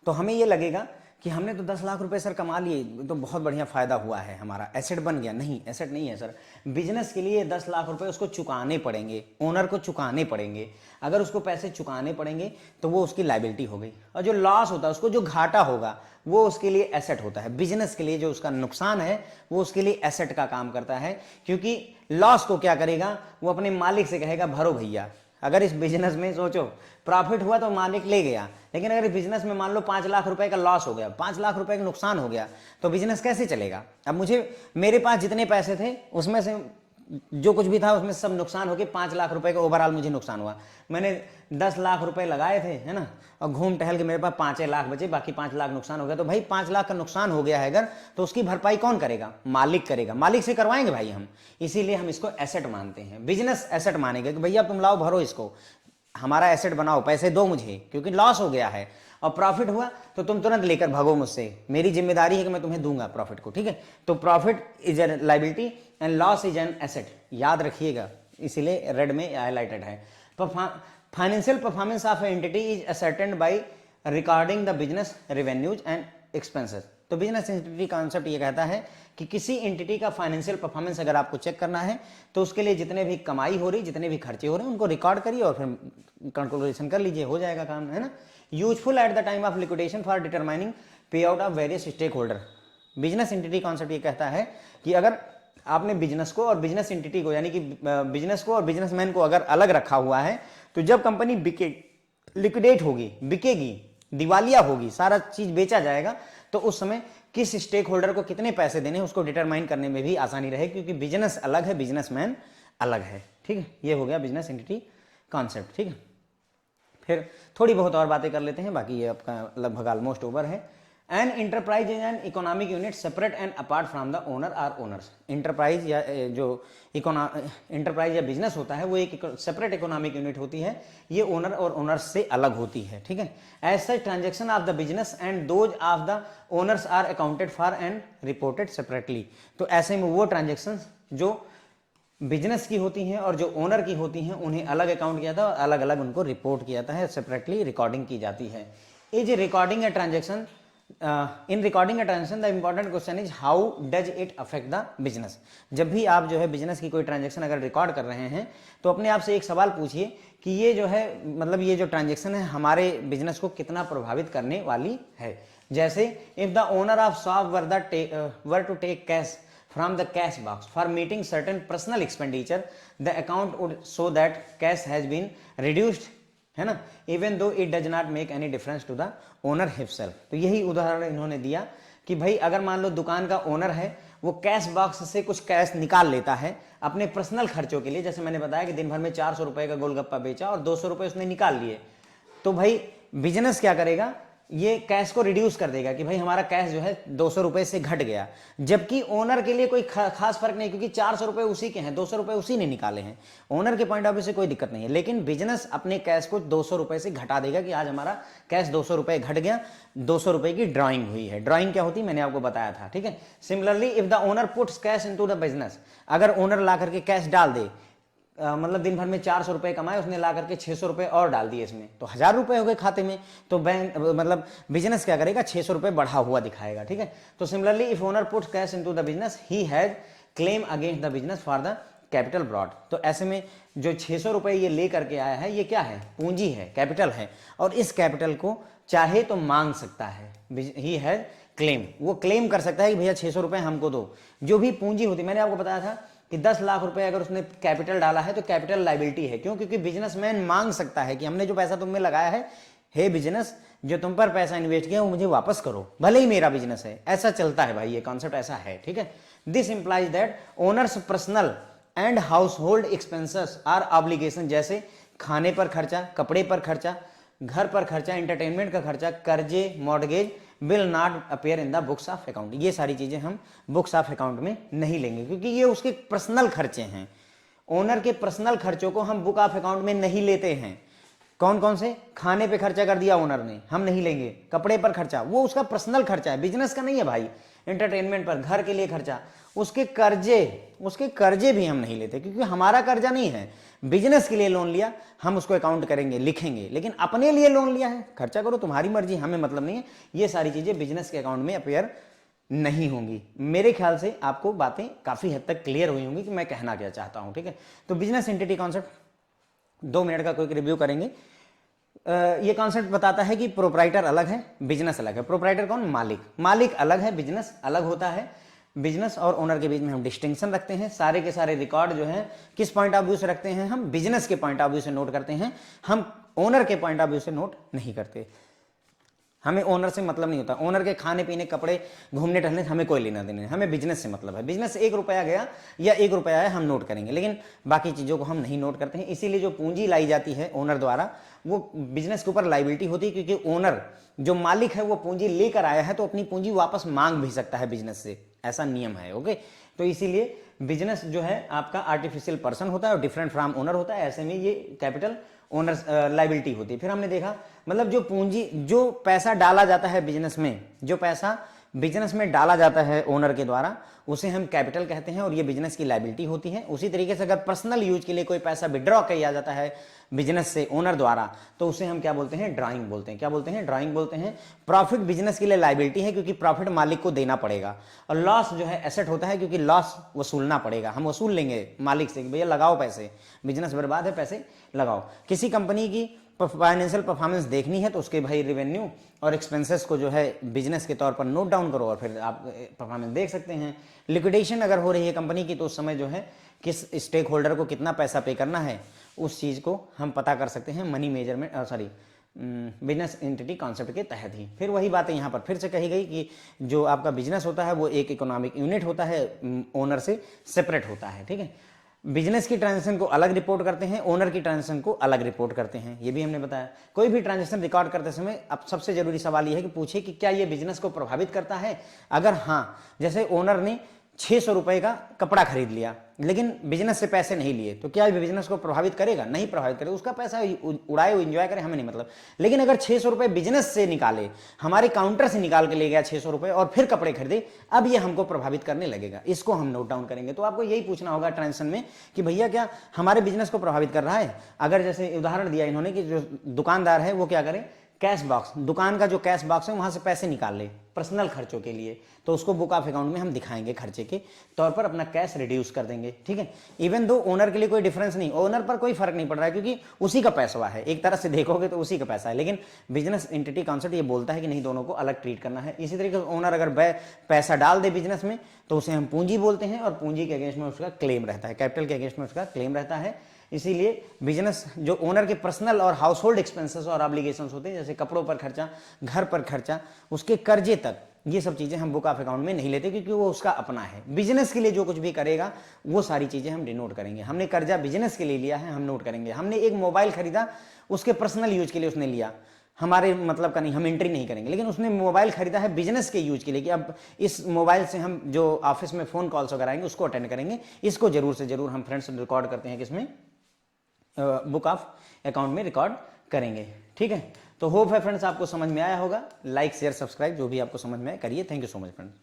तो हमें ये लगेगा कि हमने तो 10 लाख रुपए सर कमा लिए, तो बहुत बढ़िया फायदा हुआ है, हमारा एसेट बन गया। नहीं, एसेट नहीं है सर। बिजनेस के लिए 10 लाख रुपए उसको चुकाने पड़ेंगे, ओनर को चुकाने पड़ेंगे। अगर उसको पैसे चुकाने पड़ेंगे तो वो उसकी लाइबिलिटी हो गई, और जो लॉस होता है, उसको जो घाटा होगा वो उसके लिए एसेट होता है। बिजनेस के लिए जो उसका नुकसान है वो उसके लिए एसेट का काम करता है, क्योंकि लॉस को क्या करेगा, वो अपने मालिक से कहेगा भरो भैया। अगर इस बिजनेस में सोचो प्रॉफिट हुआ तो मालिक ले गया, लेकिन अगर इस बिजनेस में मान लो 5 लाख रुपए का लॉस हो गया, 5 लाख रुपए का नुकसान हो गया, तो बिजनेस कैसे चलेगा। अब मुझे, मेरे पास जितने पैसे थे उसमें से जो कुछ भी था उसमें सब नुकसान हो गए, 5 लाख रुपए का ओवरऑल मुझे नुकसान हुआ। मैंने 10 लाख रुपए लगाए थे, है ना, और घूम टहल के मेरे पास 5 लाख बचे, बाकी 5 लाख नुकसान हो गया। तो भाई 5 लाख का नुकसान हो गया है अगर, तो उसकी भरपाई कौन करेगा, मालिक करेगा। मालिक से करवाएंगे भाई हम, इसीलिए हम इसको एसेट मानते हैं। बिजनेस एसेट मानेगा कि भैया तुम लाओ भरो इसको, हमारा एसेट बनाओ, पैसे दो मुझे, क्योंकि लॉस हो गया है। और प्रॉफिट हुआ तो तुम तुरंत लेकर भागो मुझसे, मेरी जिम्मेदारी है कि मैं तुम्हें दूंगा प्रॉफिट को, ठीक है। तो profit is an liability and loss is an asset, याद रखिएगा, इसीलिए रेड में हाईलाइटेड है। Financial performance of entity is ascertained by recording the business revenues and expenses. तो बिजनेस एंटिटी कॉन्सेप्ट ये कहता है कि किसी एंटिटी का फाइनेंशियल परफॉर्मेंस अगर आपको चेक करना है तो उसके लिए जितने भी कमाई हो रही, जितने भी खर्चे हो रहे हैं, उनको रिकॉर्ड करिए और फिर कैलकुलेशन कर लीजिए, हो जाएगा काम, है ना। Useful at the time of liquidation for determining pay out of various stake holder. Business entity concept ये कहता है कि अगर आपने बिजनेस को और बिजनेस एंटिटी को, यानी कि बिजनेस को और बिजनेसमैन को अगर अलग रखा हुआ है, तो जब कंपनी लिक्विडेट होगी, बिकेगी, दिवालिया होगी, सारा चीज बेचा जाएगा, तो उस समय किस स्टेक होल्डर को कितने पैसे देने उसको डिटरमाइन करने में भी आसानी रहे, क्योंकि बिजनेस अलग है, बिजनेसमैन अलग है, ठीक है। ये हो गया बिजनेस एंटिटी कॉन्सेप्ट, ठीक है। फिर थोड़ी बहुत और बातें कर लेते हैं, बाकी ये आपका लगभग ऑलमोस्ट ओवर है। An enterprise is an economic unit separate and apart from the owner or owners. Enterprise या जो इंटरप्राइज या बिजनेस होता है वो एक सेपरेट इकोनॉमिक यूनिट होती है, ये ओनर और ओनर्स से अलग होती है, ठीक है। As such transaction of the business and those of the owners are accounted for and reported separately. तो ऐसे में वो ट्रांजेक्शन जो बिजनेस की होती हैं और जो ओनर की होती हैं उन्हें अलग अकाउंट किया था और अलग अलग उनको रिपोर्ट किया जाता है, सेपरेटली रिकॉर्डिंग की जाती है। Is recording a transaction in recording a transaction the important question is how does it affect the business. जब भी आप जो है बिजनेस की कोई ट्रांजेक्शन अगर रिकॉर्ड कर रहे हैं तो अपने आप से एक सवाल पूछिए कि ये जो है मतलब ये जो ट्रांजेक्शन है हमारे बिजनेस को कितना प्रभावित करने वाली है। जैसे if the owner of shop were to take cash from the cash box for meeting certain personal expenditure, the account would show that cash has been reduced, है ना, even though it does not make any difference to the owner himself। तो यही उदाहरण इन्होंने दिया कि भाई अगर मान लो दुकान का ओनर है वो कैश बॉक्स से कुछ कैश निकाल लेता है अपने पर्सनल खर्चों के लिए, जैसे मैंने बताया कि दिन भर में 400 रुपए का गोलगप्पा बेचा और 200 रुपए उसने निकाल लिए, तो भाई बिजनेस क्या करेगा, ये कैश को रिड्यूस कर देगा कि भाई हमारा कैश जो है 200 रुपए से घट गया, जबकि ओनर के लिए कोई खास फर्क नहीं क्योंकि 400 रुपए उसी के हैं, 200 रुपए उसी ने निकाले हैं, ओनर के पॉइंट ऑफ व्यू से कोई दिक्कत नहीं है। लेकिन बिजनेस अपने कैश को 200 रुपए से घटा देगा कि आज हमारा कैश 200 रुपए घट गया, 200 रुपए की ड्राइंग हुई है। ड्राइंग क्या होती है मैंने आपको बताया था, ठीक है। Similarly if the owner puts cash into the business, अगर ओनर ला करके कैश डाल दे, मतलब दिन भर में 400 रुपए कमाए, उसने ला करके 600 रुपए और डाल दिए इसमें, तो 1000 रुपए हो गए खाते में, तो बैंक मतलब बिजनेस क्या करेगा 600 रुपए बढ़ा हुआ दिखाएगा, ठीक है। तो similarly if owner puts cash into the business he has claim against the business for the capital brought. तो ऐसे में जो 600 रुपए ये ले करके आया है ये क्या है, पूंजी है, कैपिटल है, और इस कैपिटल को चाहे तो मांग सकता है, ही हैज क्लेम, वो क्लेम कर सकता है कि भैया 600 रुपए हमको दो। जो भी पूंजी होती, मैंने आपको बताया था कि 10 लाख रुपए अगर उसने कैपिटल डाला है तो कैपिटल लायबिलिटी है, क्यों, क्योंकि बिजनेसमैन मांग सकता है कि हमने जो पैसा तुम में लगाया है, हे बिजनेस जो तुम पर पैसा इन्वेस्ट किया वो मुझे वापस करो, भले ही मेरा बिजनेस है। ऐसा चलता है भाई, ये कॉन्सेप्ट ऐसा है, ठीक है। This implies that owners personal and household expenses are obligation, जैसे खाने पर खर्चा, कपड़े पर खर्चा, घर पर खर्चा, एंटरटेनमेंट का खर्चा, कर्जे, mortgage will not appear in the books of account. ये सारी चीजें हम बुक्स ऑफ अकाउंट में नहीं लेंगे क्योंकि ये उसके पर्सनल खर्चे हैं। ओनर के पर्सनल खर्चों को हम बुक ऑफ अकाउंट में नहीं लेते हैं। कौन कौन से, खाने पे खर्चा कर दिया ओनर ने, हम नहीं लेंगे। कपड़े पर खर्चा, वो उसका पर्सनल खर्चा है, बिजनेस का नहीं है भाई। एंटरटेनमेंट पर, घर के लिए खर्चा, उसके कर्जे भी हम नहीं लेते क्योंकि हमारा कर्जा नहीं है। बिजनेस के लिए लोन लिया, हम उसको अकाउंट करेंगे, लिखेंगे, लेकिन अपने लिए लोन लिया है, खर्चा करो, तुम्हारी मर्जी, हमें मतलब नहीं है। ये सारी चीजें बिजनेस के अकाउंट में अपेयर नहीं होंगी। मेरे ख्याल से आपको बातें काफी हद तक क्लियर हुई होंगी कि मैं कहना क्या चाहता हूं, ठीक है। तो बिजनेस एंटिटी कॉन्सेप्ट 2 मिनट का क्विक रिव्यू करेंगे। ये कॉन्सेप्ट बताता है कि प्रोप्राइटर अलग है, बिजनेस अलग है। प्रोप्राइटर कौन, मालिक अलग है, बिजनेस अलग होता है। बिजनेस और ओनर के बीच में हम डिस्टिंक्शन रखते हैं। सारे के सारे रिकॉर्ड जो है किस पॉइंट ऑफ व्यू से रखते हैं, हम बिजनेस के पॉइंट ऑफ व्यू से नोट करते हैं, हम ओनर के पॉइंट ऑफ व्यू से नोट नहीं करते। हमें ओनर से मतलब नहीं होता, ओनर के खाने पीने, कपड़े, घूमने टहलने हमें कोई लेना देना नहीं, हमें बिजनेस से मतलब है। बिजनेस 1 रुपया गया या 1 रुपया आया हम नोट करेंगे, लेकिन बाकी चीज़ों को हम नहीं नोट करते हैं। इसीलिए जो पूंजी लाई जाती है ओनर द्वारा वो बिजनेस के ऊपर लाइबिलिटी होती है, क्योंकि ओनर जो मालिक है वो पूंजी लेकर आया है तो अपनी पूंजी वापस मांग भी सकता है बिजनेस से, ऐसा नियम है, ओके। तो इसीलिए बिजनेस जो है आपका आर्टिफिशियल पर्सन होता है और डिफरेंट फ्रॉम ओनर होता है। ऐसे में ये कैपिटल ओनर लाइबिलिटी होती है। फिर हमने देखा मतलब जो पूंजी, जो पैसा डाला जाता है बिजनेस में, जो पैसा बिजनेस में डाला जाता है ओनर के द्वारा, उसे हम कैपिटल कहते हैं और ये बिजनेस की लाइबिलिटी होती है। उसी तरीके से अगर पर्सनल यूज के लिए कोई पैसा विड्रॉ किया जाता है बिजनेस से ओनर द्वारा तो उसे हम क्या बोलते हैं, ड्राइंग बोलते हैं। क्या बोलते हैं, ड्राइंग बोलते हैं। प्रॉफिट बिजनेस के लिए लाइबिलिटी है क्योंकि प्रॉफिट मालिक को देना पड़ेगा, और लॉस जो है एसेट होता है क्योंकि लॉस वसूलना पड़ेगा, हम वसूल लेंगे मालिक से कि भैया लगाओ पैसे, बिजनेस बर्बाद है, पैसे लगाओ। किसी कंपनी की फाइनेंशियल परफॉर्मेंस देखनी है तो उसके भाई रेवेन्यू और एक्सपेंसेस को जो है बिजनेस के तौर पर नोट डाउन करो और फिर आप परफॉर्मेंस देख सकते हैं। लिक्विडेशन अगर हो रही है कंपनी की तो उस समय जो है किस स्टेक होल्डर को कितना पैसा पे करना है उस चीज़ को हम पता कर सकते हैं money measurement business entity concept के तहत ही। फिर वही बात है यहाँ पर फिर से कही गई कि जो आपका बिजनेस होता है वो एक इकोनॉमिक यूनिट होता है, ओनर से सेपरेट होता है, ठीक है। बिजनेस की ट्रांजेक्शन को अलग रिपोर्ट करते हैं, ओनर की ट्रांजेक्शन को अलग रिपोर्ट करते हैं, ये भी हमने बताया। कोई भी ट्रांजेक्शन रिकॉर्ड करते समय अब सबसे जरूरी सवाल ये है कि पूछे कि क्या ये बिजनेस को प्रभावित करता है। अगर हाँ, जैसे ओनर ने 600 रुपए का कपड़ा खरीद लिया लेकिन बिजनेस से पैसे नहीं लिए, तो क्या बिजनेस को प्रभावित करेगा? नहीं प्रभावित करेगा, उसका पैसा उड़ाए, एंजॉय करे, हमें नहीं मतलब। लेकिन अगर 600 रुपए बिजनेस से निकाले, हमारे काउंटर से निकाल के ले गया 600 रुपए और फिर कपड़े खरीदे, अब ये हमको प्रभावित करने लगेगा। इसको हम नोट डाउन करेंगे। तो आपको यही पूछना होगा ट्रांजेक्शन में कि भैया क्या हमारे बिजनेस को प्रभावित कर रहा है? अगर जैसे उदाहरण दिया इन्होंने कि जो दुकानदार है वो क्या करे, कैश बॉक्स, दुकान का जो कैश बॉक्स है वहां से पैसे निकाल ले पर्सनल खर्चों के लिए, तो उसको बुक ऑफ अकाउंट में हम दिखाएंगे, खर्चे के तौर पर अपना कैश रिड्यूस कर देंगे। ठीक है, इवन दो ओनर के लिए कोई डिफरेंस नहीं, ओनर पर कोई फर्क नहीं पड़ रहा है क्योंकि उसी का पैसा है, एक तरह से देखोगे तो उसी का पैसा है। लेकिन बिजनेस एंटिटी कॉन्सेप्ट ये बोलता है कि नहीं, दोनों को अलग ट्रीट करना है। इसी तरीके से ओनर अगर पैसा डाल दे बिजनेस में तो उसे हम पूंजी बोलते हैं और पूंजी के अगेंस्ट में उसका क्लेम रहता है, कैपिटल के अगेंस्ट में उसका क्लेम रहता है। इसीलिए बिजनेस जो ओनर के पर्सनल और हाउस होल्ड एक्सपेंसेस और ऑब्लिगेशंस होते हैं, जैसे कपड़ों पर खर्चा, घर पर खर्चा, उसके कर्जे तक, ये सब चीजें हम बुक ऑफ अकाउंट में नहीं लेते क्योंकि वो उसका अपना है। बिजनेस के लिए जो कुछ भी करेगा वो सारी चीजें हम डिनोट करेंगे। हमने कर्जा बिजनेस के लिए लिया है, हम नोट करेंगे। हमने एक मोबाइल खरीदा, उसके पर्सनल यूज के लिए उसने लिया, हमारे मतलब का नहीं, हम एंट्री नहीं करेंगे। लेकिन उसने मोबाइल खरीदा है बिजनेस के यूज के लिए कि अब इस मोबाइल से हम जो ऑफिस में फोन कॉल्स वगैरह आएंगे उसको अटेंड करेंगे। इसको जरूर से जरूर हम फ्रेंड्स रिकॉर्ड करते हैं, किसमें, बुक ऑफ अकाउंट में रिकॉर्ड करेंगे। ठीक है, तो होप है फ्रेंड्स आपको समझ में आया होगा। लाइक शेयर सब्सक्राइब जो भी आपको समझ में आए करिए। Thank you so much friends.